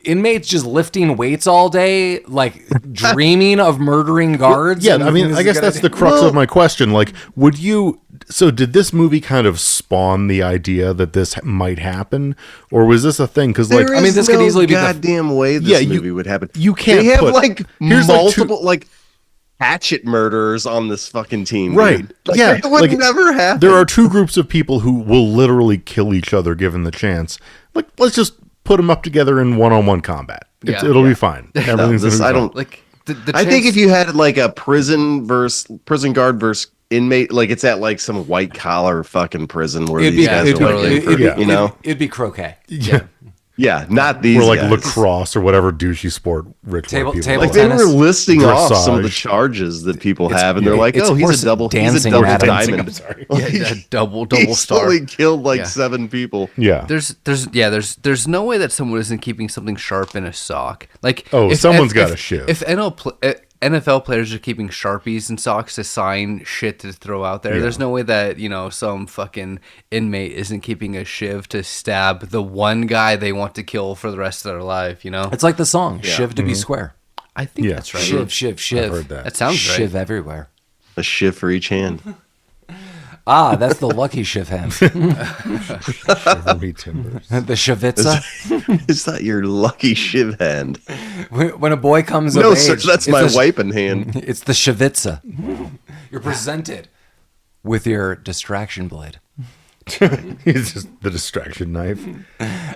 inmates just lifting weights all day, like dreaming of murdering guards. Yeah, I mean, I guess that's the crux of my question. Like, did this movie kind of spawn the idea that this might happen? Or was this a thing? Because, like, There I mean, is this could no easily be the- goddamn way this movie would happen. you can't They have put- like here's like multiple like hatchet murderers on this fucking team, right. dude. Like, Yeah. it would like, never happen. There are two groups of people who will literally kill each other given the chance. Like, let's just put them up together in one-on-one combat. It'll be fine. Everything's this- gonna be I fine. don't- Like I think if you had like a prison guard versus inmate, like it's at like some white collar fucking prison where these guys are like, it'd be croquet. yeah, not these Or like guys. lacrosse or whatever douchey sport rich white people table Like play. they were tennis, listing off some of the dressage. charges that people have, and they're like, it's "Oh, he's horse a double dancing, diamond." I'm sorry. double He star. only killed like Yeah. 7 people. Yeah. There's no way that someone isn't keeping something sharp in a sock. Like, Someone's got a shiv. If NFL players are keeping Sharpies in socks to sign shit to throw out there, there's no way that some fucking inmate isn't keeping a shiv to stab the one guy they want to kill for the rest of their life. It's like the song "Shiv to be square." I think Yeah. that's right. Shiv, shiv, shiv. heard that. That sounds right. Shiv everywhere. A shiv for each hand. That's the lucky shiv hand. Shiver me timbers. The shavitza. Is that your lucky shiv hand? When a boy comes No, of sir, age, that's it's my the wiping hand. It's the shavitza. You're presented with your distraction blade. It's just the distraction knife.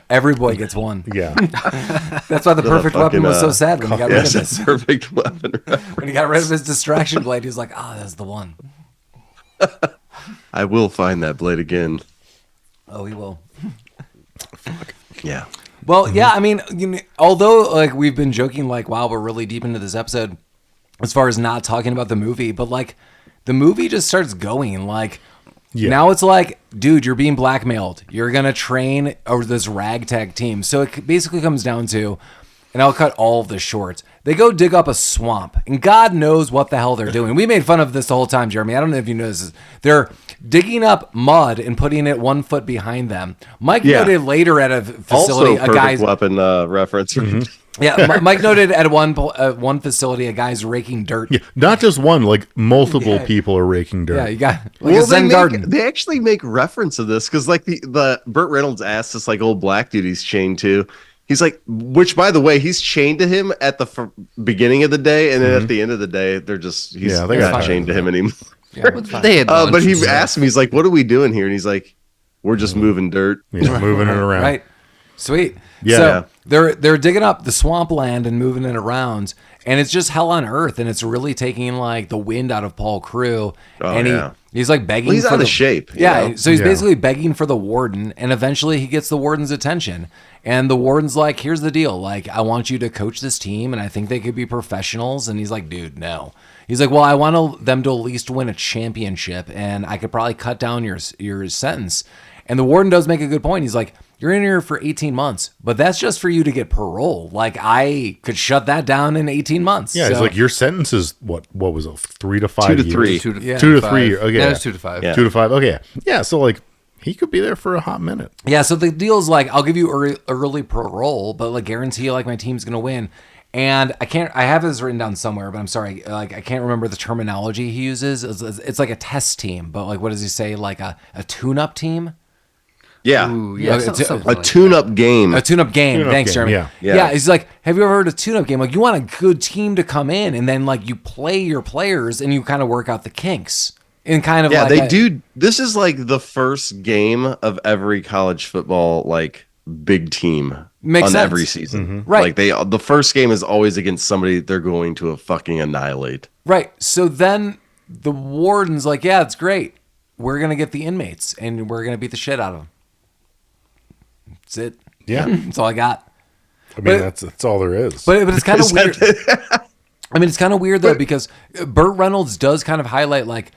Every boy gets one. Yeah. That's why the perfect weapon fucking, was so sad when he got rid of Yes, this. that's perfect weapon. When he got rid of his distraction blade, he was like, that's the one. I will find that blade again. Oh, he will. Yeah. Well, yeah, I mean, although like we've been joking, like, wow, we're really deep into this episode as far as not talking about the movie, but like the movie just starts going like now it's like, dude, you're being blackmailed. You're going to train over this ragtag team. So it basically comes down to, and I'll cut all of this short. They go dig up a swamp, and God knows what the hell they're doing. We made fun of this the whole time, Jeremy. I don't know if you noticed this. They're digging up mud and putting it 1 foot behind them. Mike noted later at a facility, also, perfect weapon reference. Yeah, Mike noted at one facility, a guy's raking dirt. Yeah, not just one, like multiple people are raking dirt. Yeah, you got like a Zen garden. They actually make reference to this because, like, the Burt Reynolds asked this like old black dude he's chained to. He's like, which, by the way, he's chained to him at the beginning of the day, and then at the end of the day, he's not chained to him anymore. Yeah, but he asked me, he's like, "What are we doing here?" And he's like, "We're just moving dirt, moving it around." Right, sweet. Yeah. So they're digging up the swampland and moving it around, and it's just hell on earth, and it's really taking like the wind out of Paul Crewe. He's like begging. Well, he's for out of shape. Yeah, so he's basically begging for the warden, and eventually he gets the warden's attention. And the warden's like, "Here's the deal. Like, I want you to coach this team, and I think they could be professionals." And he's like, "Dude, no." He's like, "Well, I want them to at least win a championship, and I could probably cut down your sentence." And the warden does make a good point. He's like, "You're in here for 18 months, but that's just for you to get parole. Like, I could shut that down in 18 months." Yeah, it's like your sentence is what was it, 3 to 5 2 to years? 3. 2 to 3 years. Okay, yeah, it's 2 to 5. Yeah. 2 to 5. Okay, yeah. So like he could be there for a hot minute. Yeah, so the deal's like, I'll give you early parole, but like guarantee like my team's gonna win. And I have this written down somewhere, but I'm sorry, like I can't remember the terminology he uses. It's like a test team, but like what does he say? Like a tune-up team? Yeah. Ooh, yeah, A tune-up game. A tune-up game. Thanks, game, Jeremy. yeah. He's like, have you ever heard of tune-up game? Like, you want a good team to come in, and then like you play your players, and you kind of work out the kinks. And kind of they do. This is like the first game of every college football like big team Makes sense. every season. Right. Like the first game is always against somebody they're going to fucking annihilate. Right. So then the warden's like, yeah, it's great. We're gonna get the inmates, and we're gonna beat the shit out of them. That's it. Yeah. That's all I got. I mean, that's all there is. But it's kind of weird. I mean, it's kind of weird though, because Burt Reynolds does kind of highlight like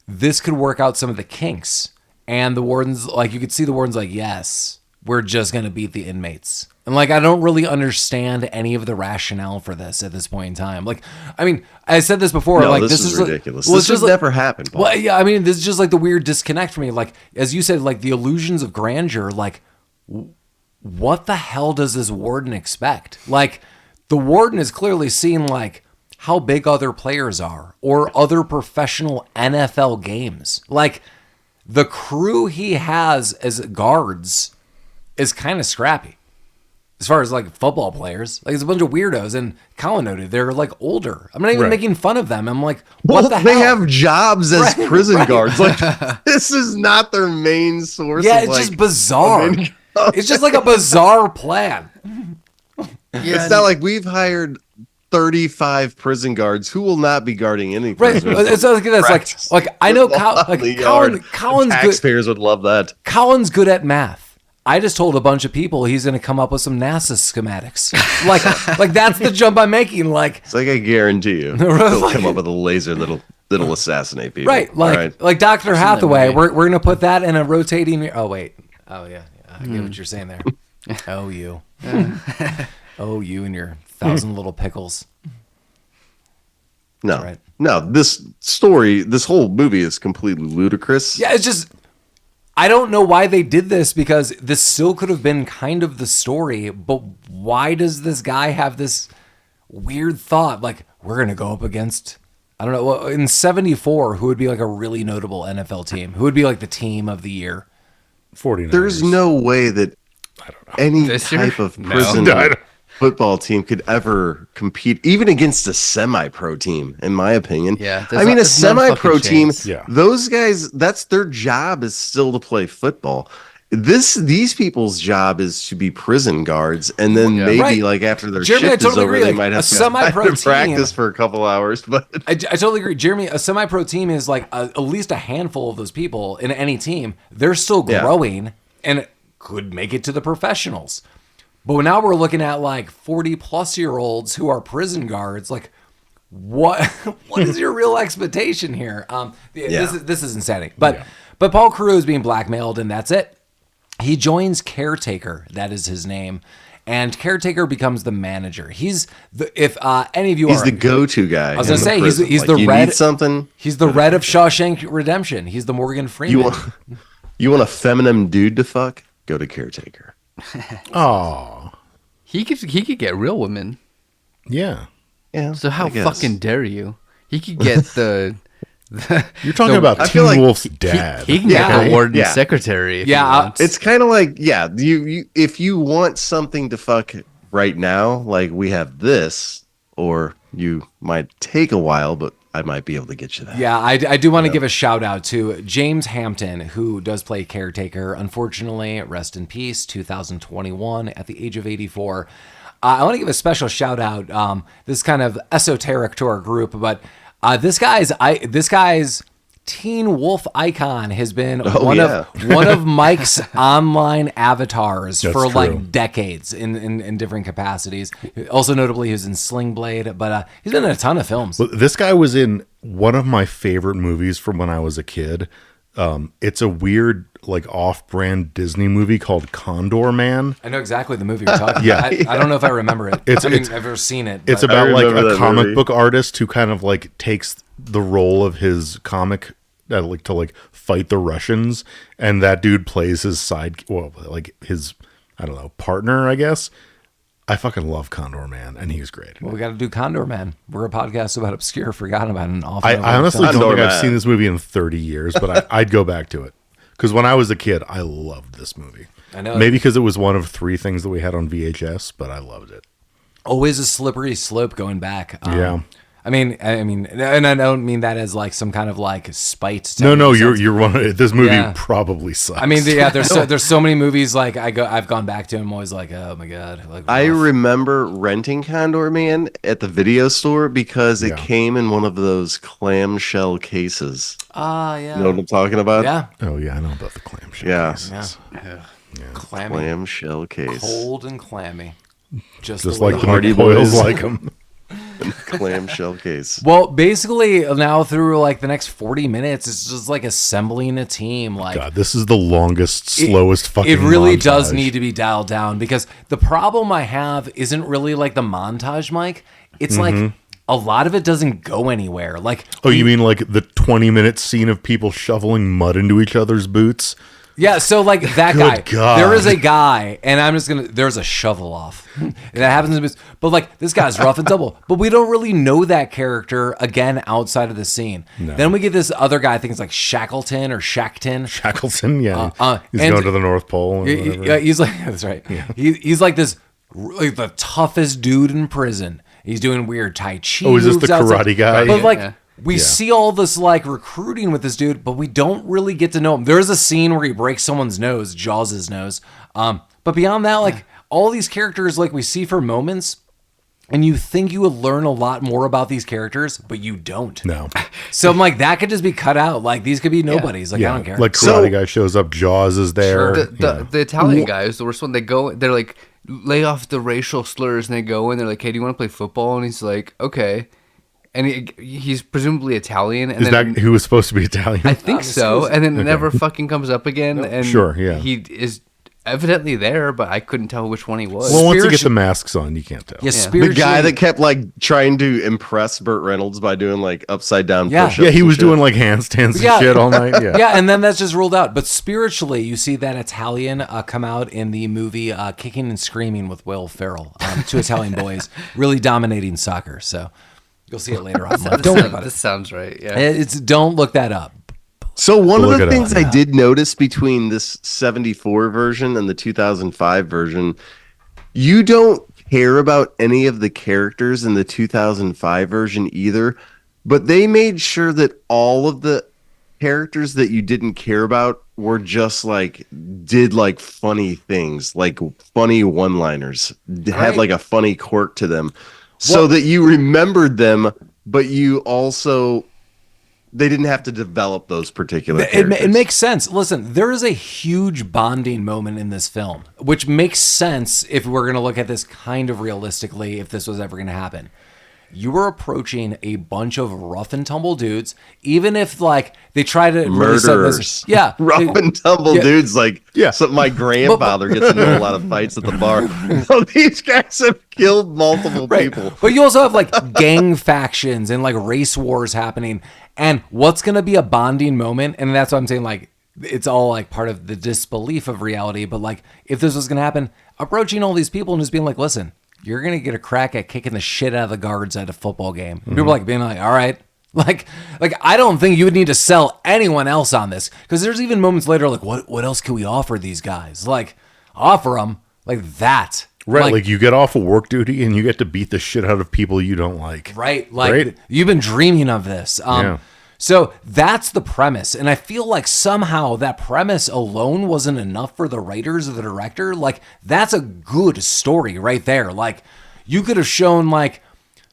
this could work out some of the kinks, and the warden's like, you could see the warden's like, yes, we're just gonna beat the inmates. And like, I don't really understand any of the rationale for this at this point in time. Like, I mean, I said this before. No, like, this is ridiculous. This has never happened, Paul. Well, yeah, I mean, this is just like the weird disconnect for me. Like, as you said, like the illusions of grandeur. Like, what the hell does this warden expect? Like, the warden is clearly seeing like how big other players are or other professional NFL games. Like, the crew he has as guards is kind of scrappy. As far as like football players, like it's a bunch of weirdos, and Collin noted they're like older. I'm not even making fun of them. I'm like, what the hell? They have jobs as prison guards. Like, this is not their main source. Yeah, of, it's like, just bizarre. It's just like a bizarre plan. It's not like we've hired 35 prison guards who will not be guarding any Right. prisoners. It's like this. Like I know Collin's taxpayers would love that. Collin's good at math. I just told a bunch of people he's going to come up with some NASA schematics. like that's the jump I'm making. Like, it's like I guarantee you, he'll come up with a laser that'll assassinate people. Right. Like Dr. Hathaway. We're going to put that in a rotating. Oh wait. Oh yeah. I get what you're saying there. Oh you. Oh you and your 1,000 little pickles. No. Right. No. This whole movie is completely ludicrous. Yeah. It's just. I don't know why they did this, because this still could have been kind of the story, but why does this guy have this weird thought? Like, we're going to go up against, I don't know, well, in 74, who would be like a really notable NFL team? Who would be like the team of the year? 49ers. There's no way that any type of prison football team could ever compete, even against a semi-pro team, in my opinion. Yeah, I mean, a semi-pro team, Yeah. those guys, that's their job, is still to play football. These people's job is to be prison guards, and then maybe like after their Jeremy, shift is over, agree. they Like, might have to practice for a couple hours. But I totally agree. Jeremy, a semi-pro team is like at least a handful of those people in any team. They're still growing and could make it to the professionals. But now we're looking at like 40-plus-year-olds who are prison guards. Like, what is your real expectation here? This is insanity. But Paul Crewe is being blackmailed, and that's it. He joins Caretaker. That is his name. And Caretaker becomes the manager. He's if any of you he's the go-to guy. I was gonna say he's like, the Red. Need something. He's the Red of Shawshank Redemption. He's the Morgan Freeman. You want a feminine dude to fuck? Go to Caretaker. Oh, he could get real women. Yeah. So how fucking dare you? He could get the You're talking about Teen Wolf's dad. He can get the warden's secretary. It's kind of like you if you want something to fuck right now, like we have this, or you might take a while, but I might be able to get you that. Yeah, I do want to give a shout out to James Hampton, who does play Caretaker. Unfortunately, rest in peace, 2021, at the age of 84. I want to give a special shout out. This is kind of esoteric to our group, but this guy's Teen Wolf icon has been one of Mike's online avatars for like decades in different capacities. Also notably, he was in Sling Blade, but he's been in a ton of films. Well, this guy was in one of my favorite movies from when I was a kid. It's a weird, like, off-brand Disney movie called Condor Man. I know exactly the movie you're talking about. I don't know if I remember it. I've never seen it. It's about like a comic book artist who kind of like takes the role of his comic to fight the Russians, and that dude plays his his partner, I guess. I fucking love Condor Man, and he's great. Well, we got to do Condor Man. We're a podcast about obscure, forgotten about, and I honestly don't think I've seen this movie in 30 years, but I'd go back to it. Because when I was a kid, I loved this movie. I know. Maybe because it was one of 3 things that we had on VHS, but I loved it. Always a slippery slope going back. Yeah. I mean, and I don't mean that as like some kind of like spite. No, you're one. This movie probably sucks. I mean, there's so many movies like I've gone back to and I'm always like, oh my god. Like, I remember renting Condor Man at the video store because it came in one of those clamshell cases. Yeah. You know what I'm talking about? Yeah. Oh yeah, I know about the clamshell cases. Yeah. Clammy. Clamshell case. Cold and clammy. Just like the Hardy Boys like them. Clamshell case. Well, basically now through like the next 40 minutes, it's just like assembling a team. Like, God, this is the longest, slowest fucking. It really montage. does need to be dialed down, because the problem I have isn't really like the montage, Mike. It's like a lot of it doesn't go anywhere. Like, you mean like the 20-minute scene of people shoveling mud into each other's boots? Yeah, so like that guy. God. There is a guy, and I'm just there's a shovel off. And that happens, but like this guy's rough and tumble. But we don't really know that character again outside of the scene. No. Then we get this other guy, I think it's like Shackleton or Shackton. Shackleton, yeah. He's going to the North Pole. He's like, that's right. Yeah. He's like this, like the toughest dude in prison. He's doing weird Tai Chi. Oh, is this the karate guy? But like, we see all this like recruiting with this dude, but we don't really get to know him. There's a scene where he breaks someone's nose, Jaws' nose. But beyond that, like all these characters, like we see for moments, and you think you would learn a lot more about these characters, but you don't. No. So I'm like, that could just be cut out. Like these could be nobodies. Like I don't care. Like karate guy shows up, Jaws is there. Sure. The Italian guy is the worst one. They're like, lay off the racial slurs, and they go in. They're like, hey, do you want to play football? And he's like, okay. And he's presumably Italian. And is that who was supposed to be Italian? I think so. And then it never fucking comes up again. And he is evidently there, but I couldn't tell which one he was. Well, once you get the masks on, you can't tell. Yeah, the guy that kept like trying to impress Burt Reynolds by doing like upside down push-ups. Yeah, he was doing like handstands and shit all night. Yeah. Yeah, and then that's just ruled out. But spiritually, you see that Italian come out in the movie Kicking and Screaming with Will Ferrell. 2 Italian boys really dominating soccer. So you'll see it later on. Don't worry about it. This sounds right. Yeah. Don't look that up. So one of the things I did notice between this 74 version and the 2005 version, you don't care about any of the characters in the 2005 version either, but they made sure that all of the characters that you didn't care about were just like, did like funny things, like funny one-liners, had like a funny quirk to them, so that you remembered them, but you also they didn't have to develop those particular characters. It makes sense. Listen, there is a huge bonding moment in this film, which makes sense if we're going to look at this kind of realistically, if this was ever going to happen. You were approaching a bunch of rough and tumble dudes, even if like they try to murderers. Yeah, rough and tumble dudes. Like, so my grandfather gets into a lot of fights at the bar. So these guys have killed multiple people. But you also have like gang factions and like race wars happening. And what's going to be a bonding moment? And that's what I'm saying. Like, it's all like part of the disbelief of reality. But like, if this was going to happen, approaching all these people and just being like, listen, you're going to get a crack at kicking the shit out of the guards at a football game. Mm-hmm. People like being like, all right. Like I don't think you would need to sell anyone else on this. Because there's even moments later, like, what else can we offer these guys? Like, offer them like that. Right, like you get off of work duty and you get to beat the shit out of people you don't like. Right, like you've been dreaming of this. So that's the premise. And I feel like somehow that premise alone wasn't enough for the writers or the director. Like, that's a good story right there. Like, you could have shown, like,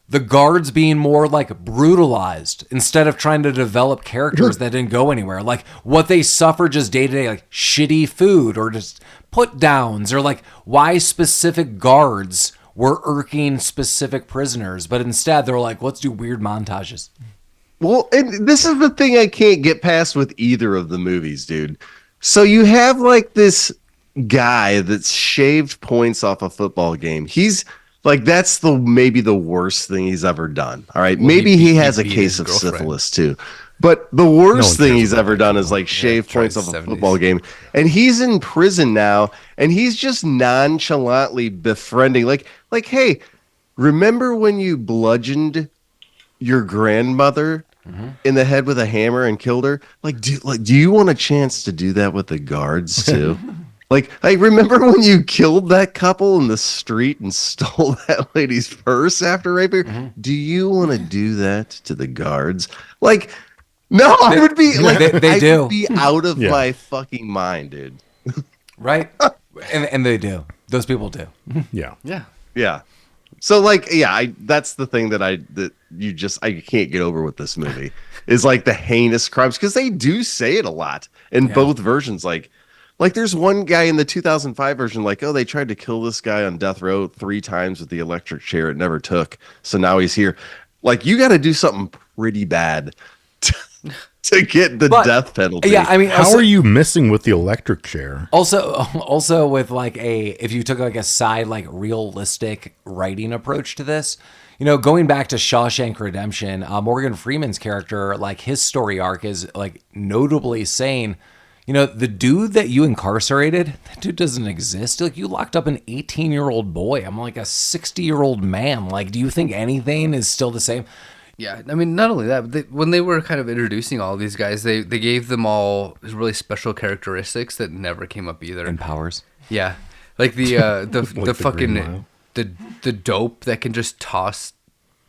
the guards being more, like, brutalized instead of trying to develop characters that didn't go anywhere. Like, what they suffer just day-to-day, like, shitty food or just put-downs or, like, why specific guards were irking specific prisoners. But instead, they're like, let's do weird montages. Well, and this is the thing I can't get past with either of the movies, dude. So you have like this guy that's shaved points off a football game. He's like, that's maybe the worst thing he's ever done. All right. Well, maybe he has a case of syphilis too. But the worst thing he's ever done is like shave points off a football game. And he's in prison now, and he's just nonchalantly befriending like, hey, remember when you bludgeoned your grandmother in the head with a hammer and killed her? Do you want a chance to do that with the guards too? Like, remember when you killed that couple in the street and stole that lady's purse after raping her? Do you want to do that to the guards? Like, no, I would be like, I would be out of my fucking mind, dude. Right? And they do. Those people do. Yeah. So like, that's the thing that I can't get over with this movie is like the heinous crimes, because they do say it a lot in both versions. Like there's one guy in the 2005 version, like, oh, they tried to kill this guy on death row 3 times with the electric chair. It never took. So now he's here. Like, you got to do something pretty bad to get the death penalty. Yeah, I mean, how are you missing with the electric chair? Also with like if you took like a side, like realistic writing approach to this, you know, going back to Shawshank Redemption, Morgan Freeman's character, like his story arc is like notably saying, you know, the dude that you incarcerated, that dude doesn't exist. Like, you locked up an 18-year-old boy. I'm like a 60-year-old man. Like, do you think anything is still the same? Yeah, I mean, not only that, when they were kind of introducing all these guys, they gave them all really special characteristics that never came up either. And powers. Yeah, like the like fucking the dope that can just toss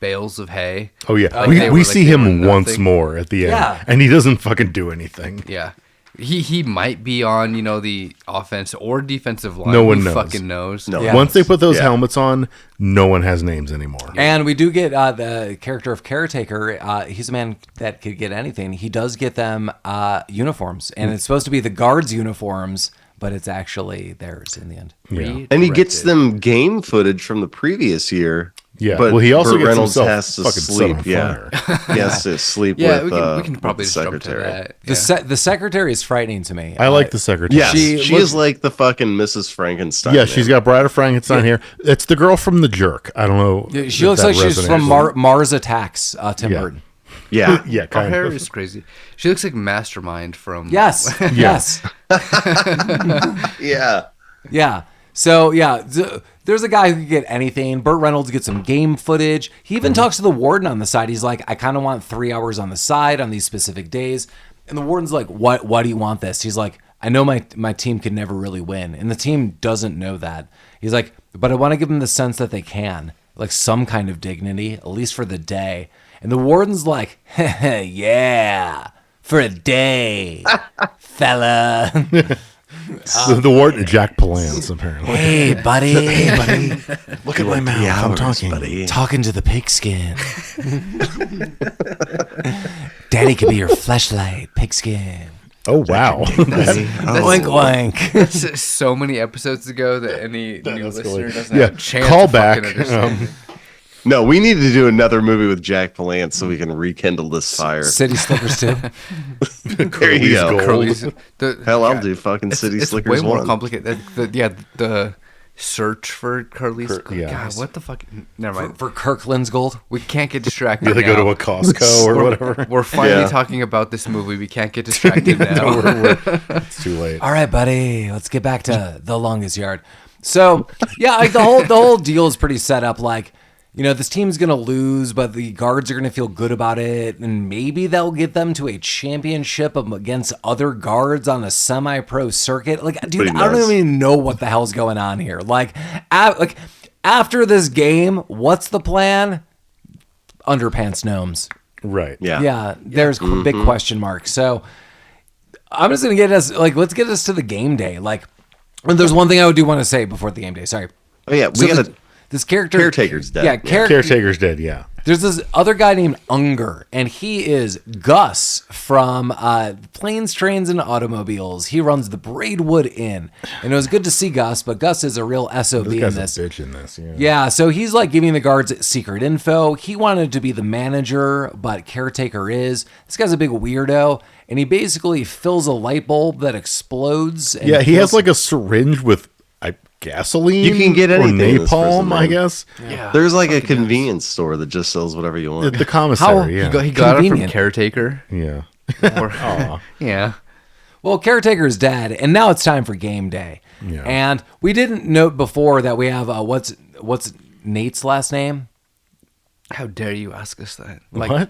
bales of hay. Oh yeah, we see him once more at the end, and he doesn't fucking do anything. Yeah. He might be on, you know, the offense or defensive line. No one knows. Fucking knows. No. Yeah. Once they put those helmets on, no one has names anymore. And we do get the character of Caretaker. He's a man that could get anything. He does get them uniforms, and it's supposed to be the guards' uniforms, but it's actually theirs in the end. Yeah. And he gets them game footage from the previous year. Yeah, but well, he also Burt gets Reynolds himself has to fucking sleep. set on fire. He has to sleep Yeah, with we can probably with just jump to that. Yeah. The secretary is frightening to me. I like the secretary. Yes, She she looks- is like the fucking Mrs. Frankenstein. Yeah, she's got Bride of Frankenstein here. It's the girl from The Jerk. I don't know. She looks like she's from Mars Attacks, Tim Yeah. Burton. Yeah. Yeah, Her kind hair of. is crazy. She looks like Mastermind from... Yes. Yes. Yeah. Yeah. So, there's a guy who could get anything. Burt Reynolds gets some game footage. He even talks to the warden on the side. He's like, I kind of want 3 hours on the side on these specific days. And the warden's like, why do you want this? He's like, I know my team could never really win. And the team doesn't know that. He's like, but I want to give them the sense that they can. Like some kind of dignity, at least for the day. And the warden's like, yeah, for a day, fella. The warden, Jack Palance, apparently. Hey, buddy. Look at my mouth. I'm talking. Talking to the pigskin. Danny Daddy could be your fleshlight, pigskin. Oh wow! Oink oink. That's so many episodes ago that any new listener doesn't have a chance call to back. fucking understand. No, we need to do another movie with Jack Palance so we can rekindle this fire. City Slickers too. There you go. Curly's- Hell, I'll do fucking City it's Slickers way more 1. complicated. The search for Curly's. yeah. God, what the fuck? Never mind. For Kirkland's gold. We can't get distracted. You gotta now. go to a Costco or whatever. We're finally Yeah. talking about this movie. We can't get distracted now. It's too late. All right, buddy. Let's get back to The Longest Yard. So, yeah, like the whole deal is pretty set up. Like, you know, this team's going to lose, but the guards are going to feel good about it. And maybe they'll get them to a championship against other guards on a semi-pro circuit. Like, dude, Pretty I don't nice. even know what the hell's going on here. Like after this game, what's the plan? Underpants gnomes. Right. Yeah. Yeah, there's big question marks. So I'm just gonna get us let's get us to the game day. Like, and there's one thing I do want to say before the game day. Sorry. Oh, yeah. So We got to. this character Caretaker's dead. Yeah, Yeah. Caretaker's dead. Yeah. There's this other guy named Unger, and he is Gus from Planes, Trains, and Automobiles. He runs the Braidwood Inn, and it was good to see Gus, but Gus is a real SOB This in guy's this. a bitch in this. Yeah. Yeah, so he's like giving the guards secret info. He wanted to be the manager, but caretaker is. This guy's a big weirdo, and he basically fills a light bulb that explodes. And Yeah, he has kills- like a syringe with gasoline. You can get or anything in this napalm, prison, I man. guess. Yeah. There's like a convenience store that just sells whatever you want. The commissary. Yeah. He got it from Convenient. Caretaker. Yeah. Or, yeah. Well, caretaker is dead, and now it's time for game day. Yeah. And we didn't note before that we have what's Nate's last name? How dare you ask us that? Like What?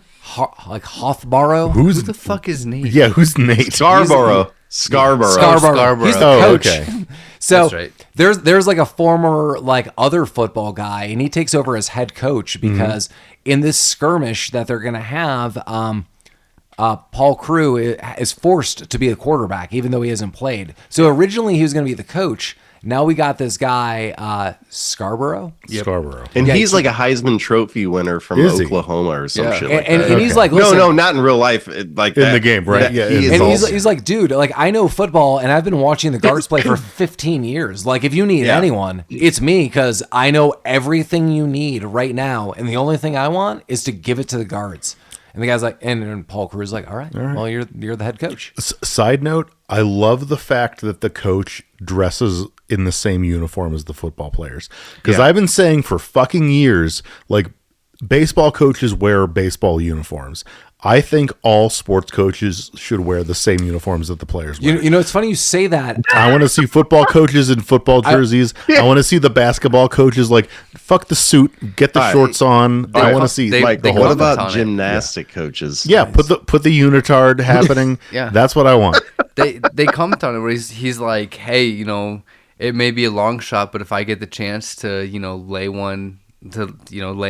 like Hothborough? Who Who's the fuck is Nate? Yeah, who's Nate? Scarborough. Scarborough. He's the Oh, coach. okay. So That's right. there's like a former like other football guy, and he takes over as head coach because in this skirmish that they're gonna have, Paul Crewe is forced to be a quarterback, even though he hasn't played. So originally he was gonna be the coach. Now we got this guy Scarborough. Scarborough. And Yeah, he's like a Heisman Trophy winner from Is he? Oklahoma or some Yeah. shit like And that. he's like, No, listen, no, not in real life. Like In that. the game, right? Yeah, He in is the and balls. he's like, dude, like I know football, and I've been watching the guards play for 15 years. Like, if you need Yeah. anyone, it's me because I know everything you need right now, and the only thing I want is to give it to the guards. And the guy's like, and Paul Crewe's like, all right, well, you're the head coach. Side note, I love the fact that the coach dresses in the same uniform as the football players. Because Yeah. I've been saying for fucking years, like, baseball coaches wear baseball uniforms. I think all sports coaches should wear the same uniforms that the players wear. You know, it's funny you say that. I want to see football coaches in football jerseys. I want to see the basketball coaches like, fuck the suit, get the shorts on. I want to see Mike, the what whole about on it. gymnastic coaches? Yeah, put the unitard happening. Yeah. That's what I want. They comment on it where he's like, hey, you know, it may be a long shot, but if I get the chance to, you know, lay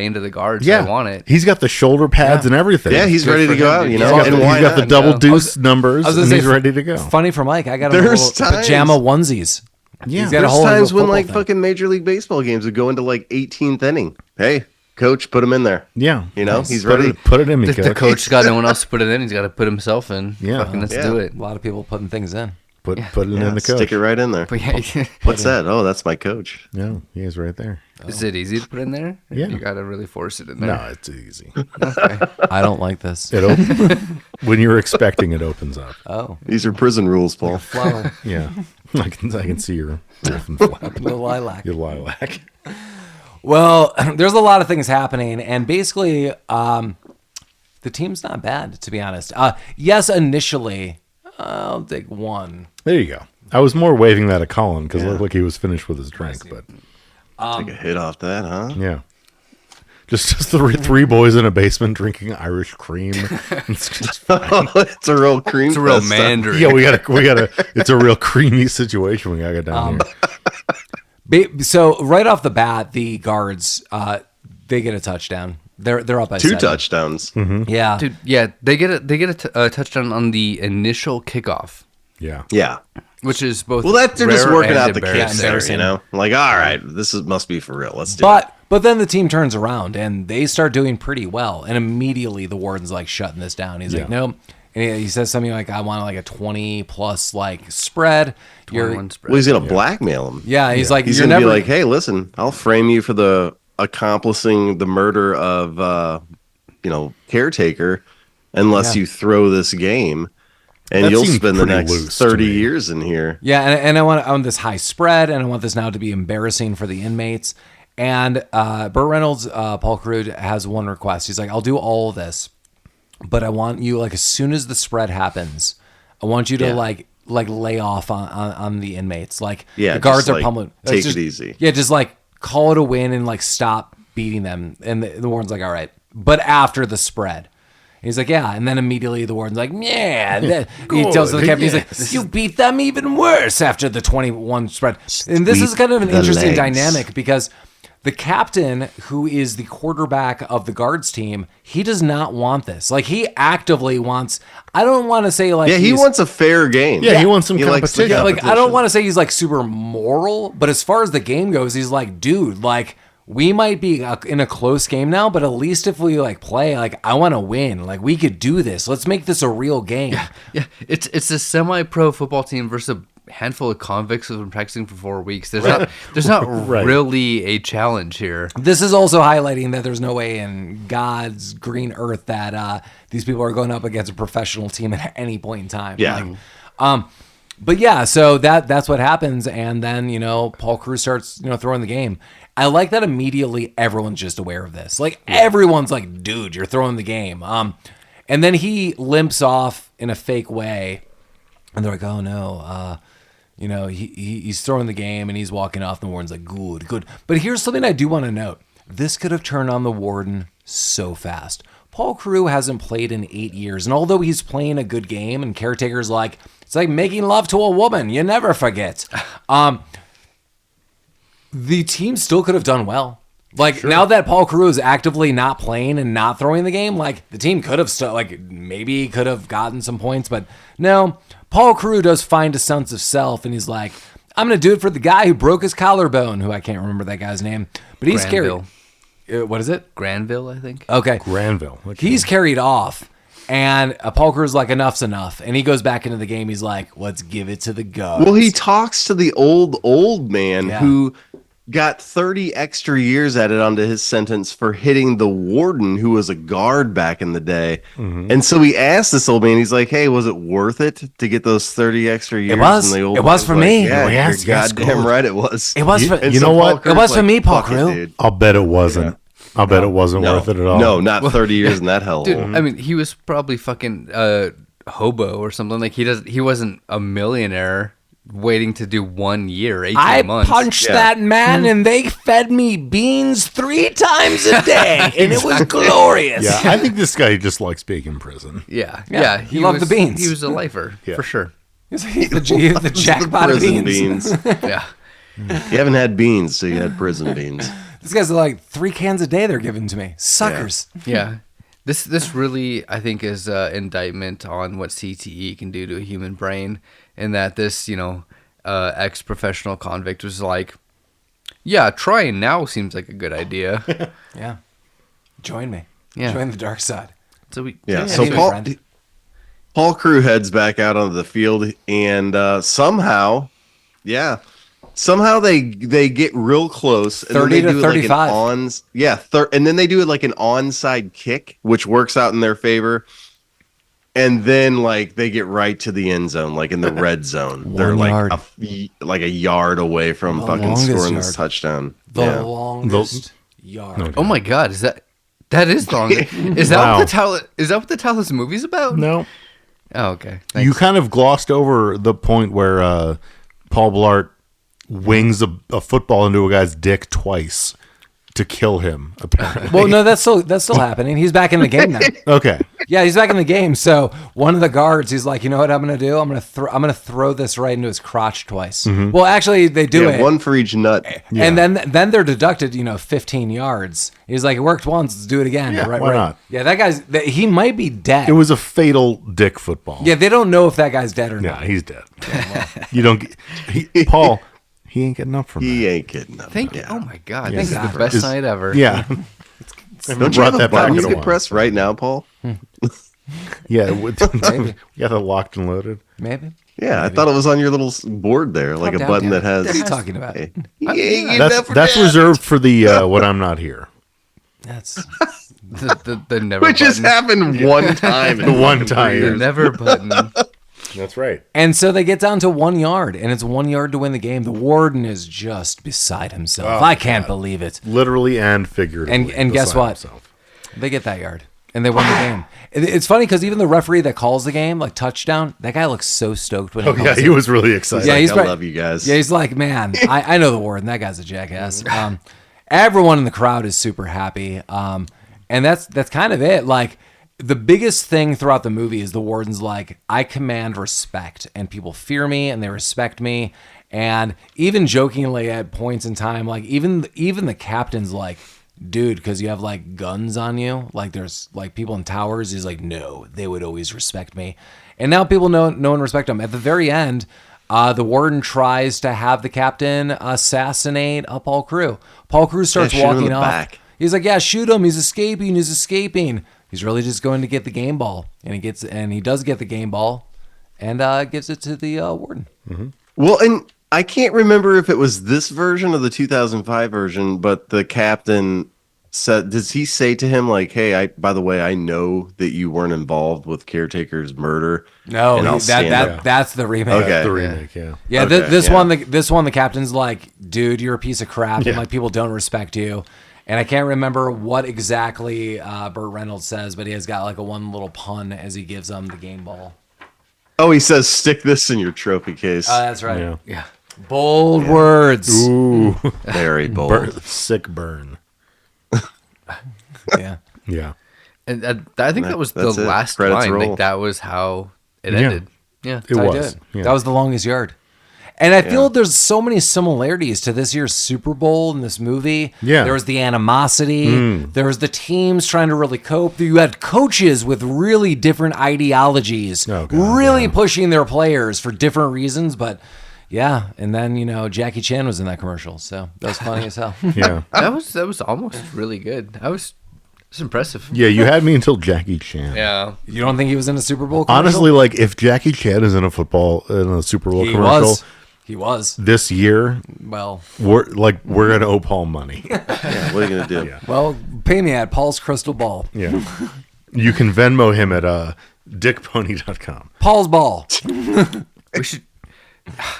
into the guards, Yeah, I want it. He's got the shoulder pads and everything. Yeah, he's Good ready for to go him, out, dude. you He's know? got, And the, why he's got the not? double No. deuce numbers, I was and gonna he's say, ready to go. Funny for Mike, I got him There's little times- pajama onesies. Yeah. He's got a There's whole times when football like thing. fucking Major League Baseball games would go into like 18th inning. Hey, coach, put him in there. Yeah, You know, he's put ready. Put it in me, The coach got no one else to put it in. He's got to put himself in. Yeah. Fucking let's Yeah. do it. A lot of people putting things in. Put it Yeah, in the coach. stick it right in there. But yeah, What's that? Oh, that's my coach. Yeah, he is right there. is it easy to put in there? Yeah. You got to really force it in No, there. it's easy. Okay. I don't like this. It when you're expecting it opens up. Oh, These are prison rules, Paul. flower, Yeah, I can see your wolf and flap, no lilac. your lilac. Well, there's a lot of things happening, and basically, the team's not bad, to be honest. Yes, initially, I'll take one. There you go. I was more waving that at Colin because it looked like he was finished with his drink, but Take a hit off that, huh? yeah. Just the three boys in a basement drinking Irish cream. It's just- It's a real cream. It's a real fest. mandarin. yeah, we gotta. It's a real creamy situation we gotta get down here. So right off the bat, the guards, they get a touchdown. They're up by 2 7. touchdowns. Yeah. Dude, yeah, they get a touchdown on the initial kickoff, Yeah. Yeah. which is both. Well, they're just rare working and out the kinks embarrassing. there, you know? Like, all right, must be for real. Let's do But But then the team turns around and they start doing pretty well. And immediately the warden's like shutting this down. He's like, no. And he says something like, I want like a 20 plus like spread. 21 spread. Well, he's going to blackmail him. Yeah. He's like, he's going to be like, hey, listen, I'll frame you for the accomplishing the murder of, caretaker unless you throw this game. And That you'll seems spend the pretty next loose 30 to me. years in here. Yeah, and I want this high spread, and I want this now to be embarrassing for the inmates. And Burt Reynolds, Paul Crewe, has one request. He's like, I'll do all of this, but I want you, like, as soon as the spread happens, I want you to, like lay off on the inmates. Like, the guards are pummeling. Take it easy. Yeah, just, like, call it a win and, like, stop beating them. And the warden's like, all right. But after the spread. He's like, yeah, and then immediately the warden's like, yeah. He tells the captain, he's like, you beat them even worse after the 21 spread. And this is kind of an interesting dynamic because the captain, who is the quarterback of the guards team, he does not want this. Like, he actively wants, I don't want to say like, he wants a fair game. Yeah, he wants some competition. competition. like, I don't want to say he's like super moral, but as far as the game goes, he's like, dude, like, we might be in a close game now, but at least if we like play, like I want to win. Like we could do this. Let's make this a real game. Yeah, it's a semi-pro football team versus a handful of convicts who've been practicing for 4 weeks. There's not really a challenge here. This is also highlighting that there's no way in God's green earth that these people are going up against a professional team at any point in time. Yeah. But yeah, so that's what happens, and then Paul Crewe starts throwing the game. I like that immediately everyone's just aware of this. Like everyone's like, dude, you're throwing the game. And then he limps off in a fake way, and they're like, oh no, he's throwing the game and he's walking off. And the warden's like, good. But here's something I do want to note: this could have turned on the warden so fast. Paul Crewe hasn't played in 8 years, and although he's playing a good game, and caretaker's like, it's like making love to a woman, you never forget. The team still could have done well. Like now that Paul Crewe is actively not playing and not throwing the game, like the team could have maybe could have gotten some points, but no. Paul Crewe does find a sense of self, and he's like, I'm gonna do it for the guy who broke his collarbone, who I can't remember that guy's name, but he's Granville. carried. What is it? Granville, I think. Okay, Granville. Okay. He's carried off. And Paul Crewe's like, enough's enough. And he goes back into the game. He's like, let's give it to the guards. Well, he talks to the old man who got 30 extra years added onto his sentence for hitting the warden, who was a guard back in the day. Mm-hmm. And so he asked this old man, he's like, hey, was it worth it to get those 30 extra years? It was. And the old It was for like, me. Yeah, Yes, you're yes, goddamn good. right it was. It was. You know what? It was for me, Paul "Fuck it, Crewe. dude." I'll bet it wasn't. Yeah. I'll bet it wasn't worth it at all. No, not 30 years in that hellhole. Dude, I mean, he was probably fucking hobo or something. Like he wasn't a millionaire waiting to do 1 year, 18 months. I punched that man and they fed me beans 3 times a day, and it was glorious. Yeah, I think this guy just likes being in prison. Yeah. He loved the beans. He was a lifer for sure. the jackpot of prison beans. Yeah. You haven't had beans, so you had prison beans. These guys are like 3 cans a day they're giving to me. Suckers. Yeah. This really, I think, is an indictment on what CTE can do to a human brain, and that this, ex-professional convict was like, yeah, trying now seems like a good idea. Yeah. Join me. Yeah. Join the dark side. So So Paul Crewe heads back out onto the field, and somehow they get real close. And 30 then they to do 35. And then they do it like an onside kick, which works out in their favor. And then they get right to the end zone, like in the red zone. They're yard. a yard away from fucking scoring this touchdown. The longest yard. Okay. Oh my God, is that is long? Is that Wow. what the Talos movie's about? No. Oh, okay. Thanks. You kind of glossed over the point where Paul Blart wings a football into a guy's dick twice to kill him, apparently. Well, no, that's still happening. He's back in the game now. Okay. Yeah, he's back in the game. So one of the guards, he's like, you know what I'm gonna do? I'm gonna throw this right into his crotch twice. Mm-hmm. Well, actually, they do it. One for each nut. And then they're deducted, 15 yards. He's like, it worked once, let's do it again. Yeah, right, why not? Yeah, he might be dead. It was a fatal dick football. Yeah, they don't know if that guy's dead or Yeah, not. he's dead. You don't get... Paul, He ain't getting up from that. He ain't getting up. Thank you. Yeah. Oh my God. Yeah. This is the best Is- night ever. Yeah. Don't you have a button you can press right now, Paul? Yeah. You got it locked and loaded. Maybe. Yeah, I thought it was on your little board there, like a down, button Dan. that has. What are you talking about? Hey, he ain't getting up for That's that. reserved for the when I'm not here. That's The never Which button. has happened one time. The one time. The never button. That's right. And so they get down to 1 yard, and it's 1 yard to win the game. The warden is just beside himself. Oh, I can't believe it. Literally and figuratively. And guess beside what? himself. They get that yard, and they win the game. It's funny because even the referee that calls the game, like touchdown, that guy looks so stoked when he Oh calls yeah, it. he was really excited. Yeah, he's I probably- love you guys. Yeah, he's like, man, I know the warden. That guy's a jackass. Everyone in the crowd is super happy. And that's kind of it. Like, the biggest thing throughout the movie is the warden's like, I command respect, and people fear me and they respect me. And even jokingly at points in time, like even the captain's like, dude, because you have like guns on you, like there's like people in towers. He's like, no, they would always respect me. And now people know and respect him. At the very end, the warden tries to have the captain assassinate Paul Crewe. Paul Crewe starts shoot him in walking the off. back. He's like, yeah, shoot him. He's escaping. He's really just going to get the game ball, and he does get the game ball, and gives it to the warden. Well, and I can't remember if it was this version or the 2005 version, but the captain said, does he say to him like, hey, by the way, I know that you weren't involved with Caretaker's murder. No, and I'll stand up." that's the remake. Okay. The remake, yeah. Yeah, Okay, this yeah. one, the captain's like, dude, you're a piece of crap, and Yeah. like people don't respect you. And I can't remember what exactly Burt Reynolds says, but he has got like a one little pun as he gives them the game ball. Oh, he says, stick this in your trophy case. That's right. Yeah. Yeah. Bold words. Ooh. Very bold. Sick burn. Yeah. Yeah. And I think that was the That's it. last Credits line. roll. Like that was how it Yeah. ended. Yeah. It I was. did. Yeah. That was the longest yard. And I feel there's so many similarities to this year's Super Bowl in this movie. Yeah. There was the animosity. There was the teams trying to really cope. You had coaches with really different ideologies, Oh, God, really yeah. pushing their players for different reasons. But yeah, and then, Jackie Chan was in that commercial. So that was funny as hell. Yeah. That was almost really good. It's impressive. Yeah, you had me until Jackie Chan. Yeah. You don't think he was in a Super Bowl commercial? Honestly, like if Jackie Chan is in a Super Bowl he commercial was. He was. this year, Well, we're gonna owe Paul money. Yeah, what are you going to do? well, pay me at Paul's Crystal Ball. Yeah. You can Venmo him at dickpony.com. Paul's Ball. We should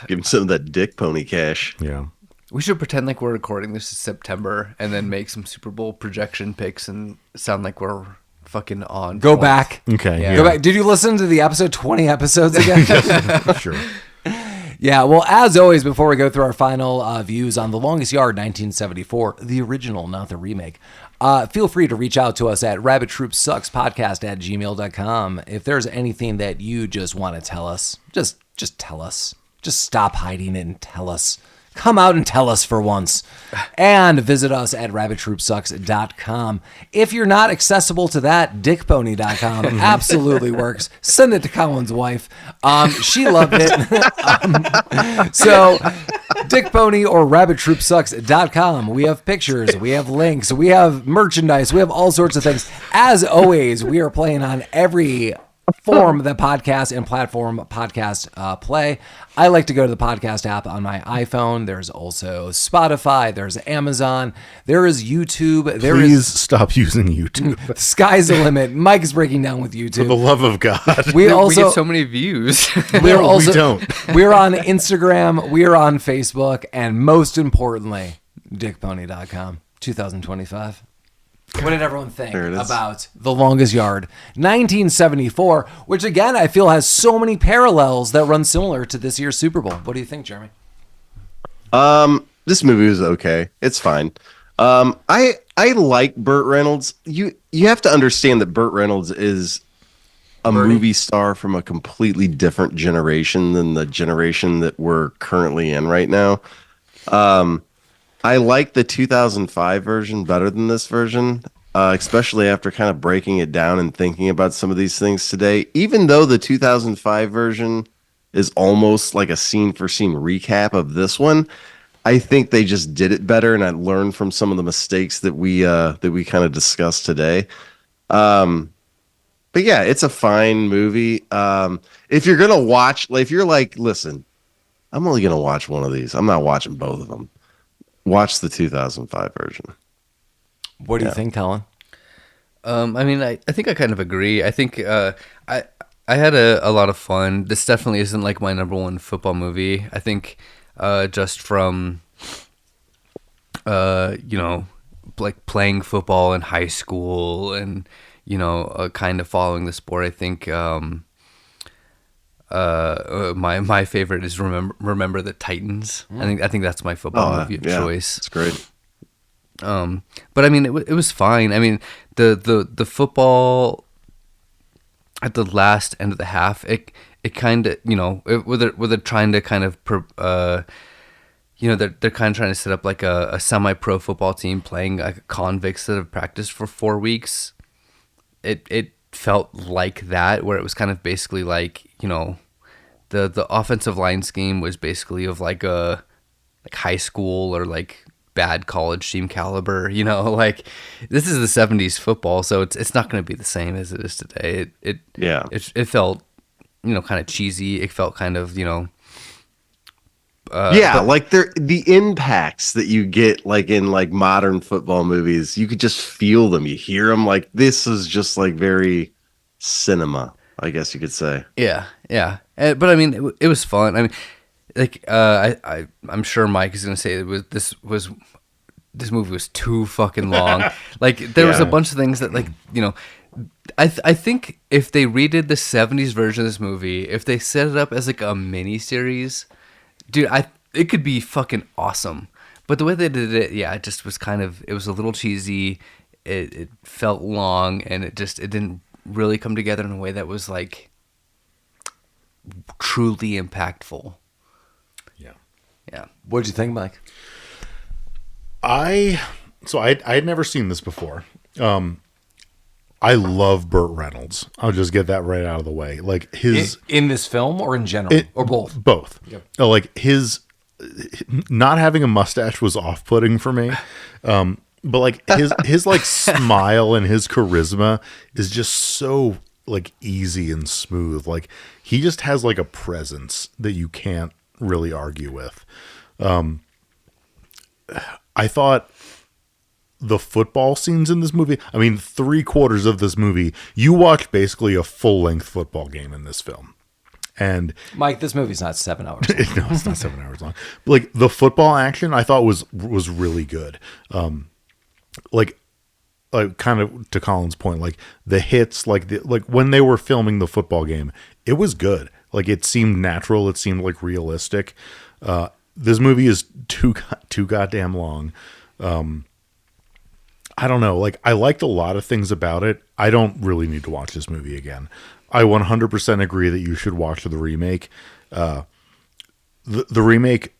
Give him some of that dick pony cash. Yeah. pretend like we're recording this in September and then make some Super Bowl projection picks and sound like we're fucking on. Go point. back. Okay. Yeah. Yeah. Go back. Did you listen to the episode 20 episodes again? Sure. Yeah, well, as always, before we go through our final views on The Longest Yard 1974, the original, not the remake, feel free to reach out to us at rabbittroopsuckspodcast@gmail.com. If there's anything that you just want to tell us, just tell us. Just stop hiding it and tell us. Come out and tell us for once. And visit us at rabbittroopsucks.com. If you're not accessible to that, dickpony.com absolutely works. Send it to Colin's wife. She loved it. So, dickpony or rabbittroopsucks.com. We have pictures. We have links. We have merchandise. We have all sorts of things. As always, we are playing on every form that podcast and platform podcast play. I like to go to the podcast app on my iPhone. There's also Spotify. There's Amazon. There is YouTube. There Please is stop using YouTube. sky's the limit. Mike is breaking down with For the YouTube. love of God. We We also get so many views. we're No, we also don't. we're on Instagram. We're on Facebook, and most importantly, dickpony.com. 2025. What did everyone think There it is. about The Longest Yard 1974, which again I feel has so many parallels that run similar to this year's Super Bowl? What do you think, Jeremy? This movie was okay. It's fine. I like Burt Reynolds. You have to understand that Burt Reynolds is a movie star from a completely different generation than the generation that we're currently in right now. I like the 2005 version better than this version, especially after kind of breaking it down and thinking about some of these things today. Even though the 2005 version is almost like a scene-for-scene recap of this one, I think they just did it better, and I learned from some of the mistakes that we kind of discussed today. But yeah, it's a fine movie. If you're gonna watch, like, if you're like, listen, I'm only gonna watch one of these. I'm not watching both of them. Watch the 2005 version. What do you think, Collin? I mean, I think I kind of agree. I think I had a lot of fun. This definitely isn't like my number one football movie. I think just from like playing football in high school and kind of following the sport. I think my favorite is Remember the Titans. I think that's my football movie of choice. It's great. But I mean, it was fine. I mean, the football at the last end of the half, it kind of, where they're trying to kind of, they're kind of trying to set up like a semi-pro football team playing like convicts that have practiced for 4 weeks. It felt like that, where it was kind of basically like, the offensive line scheme was basically of like a high school or like bad college team caliber, like this is the 70s football, so it's not going to be the same as it is today. It felt kind of cheesy. It felt kind of like the impacts that you get like in like modern football movies, you could just feel them, you hear them. Like this is just like very cinema, I guess you could say. Yeah but I mean it was fun. I mean, like I'm sure Mike is gonna say this movie was too fucking long. Like there was a bunch of things that like I think if they redid the 70s version of this movie, if they set it up as like a mini series, dude, it could be fucking awesome. But the way they did it, it just was it was a little cheesy. It felt long, and it didn't really come together in a way that was like truly impactful. Yeah. What'd you think, Mike? I had never seen this before. I love Burt Reynolds. I'll just get that right out of the way. Like his in this film or in general or both? Both. Yep. Like his not having a mustache was off-putting for me. But like his like smile and his charisma is just so like easy and smooth. Like he just has like a presence that you can't really argue with. I thought the football scenes in this movie, I mean, 3/4 of this movie, you watch basically a full-length football game in this film. And Mike, this movie's not 7 hours long. No, it's not 7 hours long. But like the football action, I thought was really good. Like kind of to Colin's point, like the hits, like when they were filming the football game, it was good. Like it seemed natural. It seemed like realistic. This movie is too goddamn long. I don't know. Like I liked a lot of things about it. I don't really need to watch this movie again. I 100% agree that you should watch the remake. The remake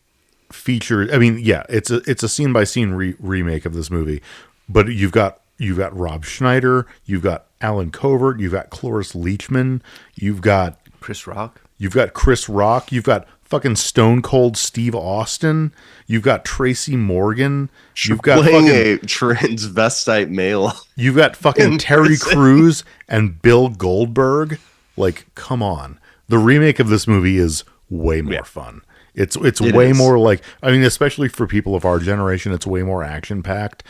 featured, I mean, yeah, it's a scene by scene remake of this movie, but you've got Rob Schneider, you've got Alan Covert, you've got Cloris Leachman, you've got Chris Rock, you've got fucking Stone Cold Steve Austin, you've got Tracy Morgan, you've got playing a transvestite male. You've got fucking Terry Crews and Bill Goldberg. Like, come on. The remake of this movie is way more fun. It's way more like, I mean, especially for people of our generation, it's way more action packed.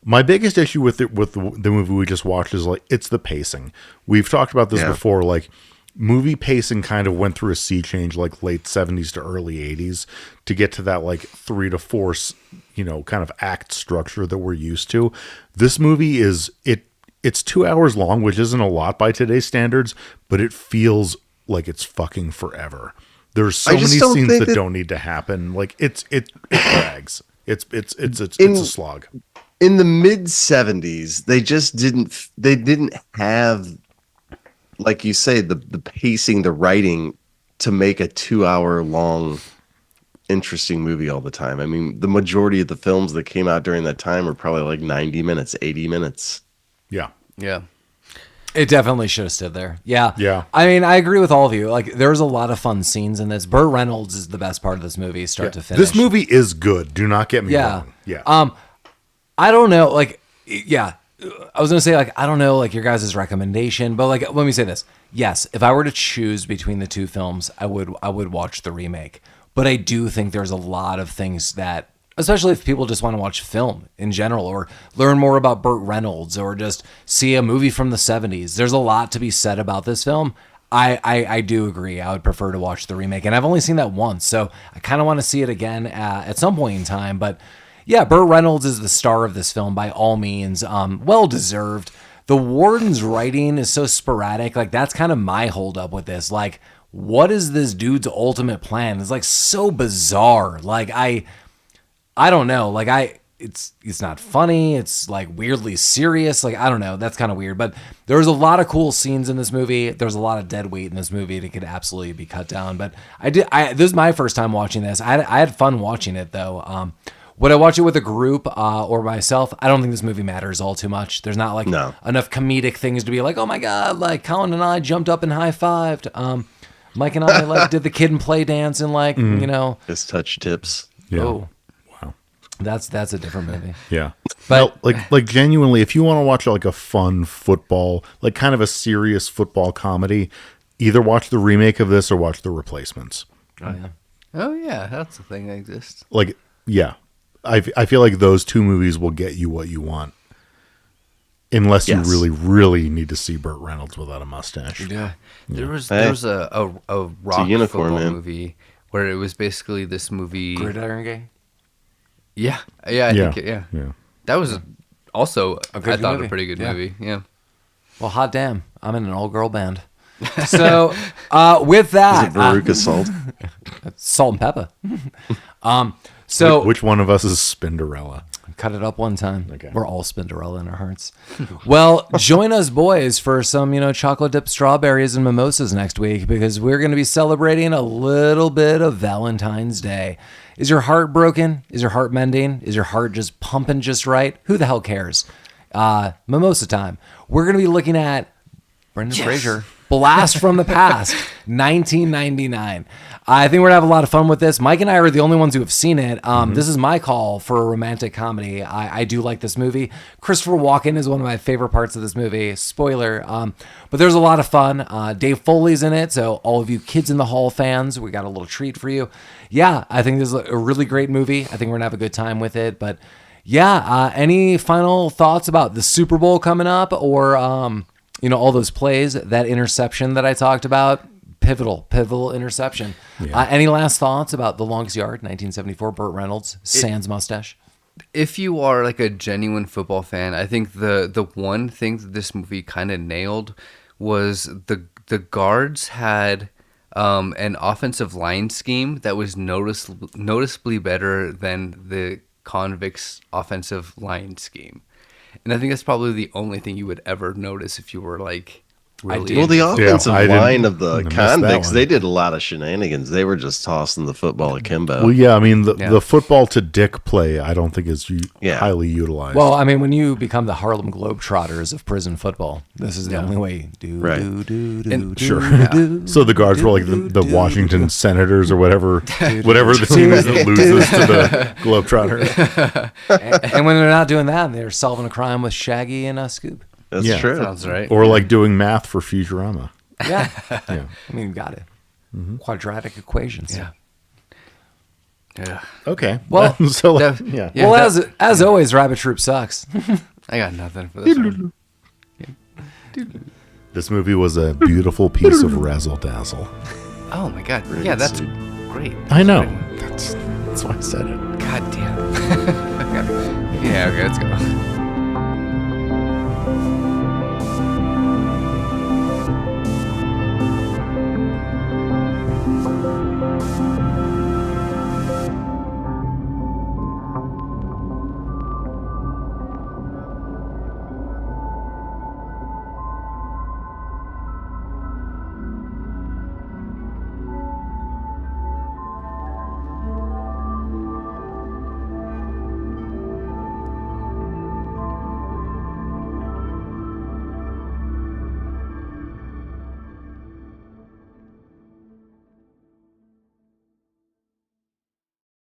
My biggest issue with the movie we just watched is like it's the pacing. We've talked about this before. Like movie pacing kind of went through a sea change, like late 70s to early 80s, to get to that like 3 to 4, kind of act structure that we're used to. This movie it's 2 hours long, which isn't a lot by today's standards, but it feels like it's fucking forever. There's so many scenes that don't need to happen. Like it drags. It's a slog. In the mid 70s, they didn't have, like you say, the pacing, the writing to make a 2 hour long interesting movie all the time. I mean, the majority of the films that came out during that time were probably like 90 minutes, 80 minutes. Yeah. Yeah. It definitely should have stood there. Yeah. Yeah. I mean, I agree with all of you. Like, there's a lot of fun scenes in this. Burt Reynolds is the best part of this movie, start to finish. This movie is good. Do not get me wrong. Yeah. I don't know. Like, yeah. I was going to say, like, I don't know, like, your guys' recommendation, but, like, let me say this. Yes, if I were to choose between the two films, I would watch the remake. But I do think there's a lot of things that, especially if people just want to watch film in general or learn more about Burt Reynolds or just see a movie from the 70s, there's a lot to be said about this film. I do agree. I would prefer to watch the remake. And I've only seen that once, so I kind of want to see it again at some point in time. But yeah, Burt Reynolds is the star of this film by all means. Well deserved. The Warden's writing is so sporadic. Like, that's kind of my holdup with this. Like, what is this dude's ultimate plan? It's like so bizarre. Like, I don't know. Like, it's not funny. It's like weirdly serious. Like, I don't know. That's kind of weird. But there's a lot of cool scenes in this movie. There's a lot of dead weight in this movie that could absolutely be cut down. But this is my first time watching this. I had fun watching it though. Would I watch it with a group or myself? I don't think this movie matters all too much. There's not like enough comedic things to be like, oh my God, like Collin and I jumped up and high-fived. Mike and I like did the kid and play dance and like, you know. Just touch tips. Yeah. Oh, wow. That's a different movie. Yeah. But no, like genuinely, if you want to watch like a fun football, like kind of a serious football comedy, either watch the remake of this or watch The Replacements. Oh, yeah. Oh yeah, that's the thing that exists. Like, yeah. I feel like those two movies will get you what you want. Unless you really, really need to see Burt Reynolds without a mustache. Yeah. There was a rock unicorn, football man. movie where it was basically this movie. Gridiron Gang? Yeah. I think Yeah. that was also A good I thought movie. a pretty good Yeah. movie. Yeah. Well, hot damn. I'm in an all-girl band. So, with Is that, it Veruca Salt? salt and pepper. So Which one of us is Spinderella? cut it up one time. Okay. We're all Spinderella in our hearts. Well, join us, boys, for some, chocolate dipped strawberries and mimosas next week because we're going to be celebrating a little bit of Valentine's Day. Is your heart broken? Is your heart mending? Is your heart just pumping just right? Who the hell cares? Mimosa time. We're going to be looking at Brendan Fraser, Blast from the Past, 1999. I think we're going to have a lot of fun with this. Mike and I are the only ones who have seen it. This is my call for a romantic comedy. I do like this movie. Christopher Walken is one of my favorite parts of this movie. Spoiler. But there's a lot of fun. Dave Foley's in it. So all of you Kids in the Hall fans, we got a little treat for you. Yeah, I think this is a really great movie. I think we're going to have a good time with it. But yeah, any final thoughts about the Super Bowl coming up or, all those plays, that interception that I talked about? Pivotal interception. Yeah. Any last thoughts about The Longest Yard, 1974, Burt Reynolds, sans mustache? If you are like a genuine football fan, I think the one thing that this movie kind of nailed was the guards had an offensive line scheme that was noticeably better than the convicts' offensive line scheme. And I think that's probably the only thing you would ever notice if you were like really. Well, the offensive I line of the missed that convicts, one. they did a lot of shenanigans. They were just tossing the football akimbo. Well, yeah, I mean, the football to dick play, I don't think is highly utilized. Well, I mean, when you become the Harlem Globetrotters of prison football, this is the only way. Right. Sure. So the guards were like the Washington Senators or whatever the team is that loses to the Globetrotters. And when they're not doing that, they're solving a crime with Shaggy and Scoop. That's Yeah. true. Sounds right. Or like doing math for Futurama. Yeah. Yeah. I mean, you got it. Quadratic equations. Yeah. Yeah. Okay. Well, so that- yeah. yeah. Well, as always, Rabbit Troop sucks. I got nothing for this one. This movie was a beautiful piece of razzle dazzle. Oh my god. Yeah, that's great. I know. That's why I said it. God damn. Yeah, okay, let's go.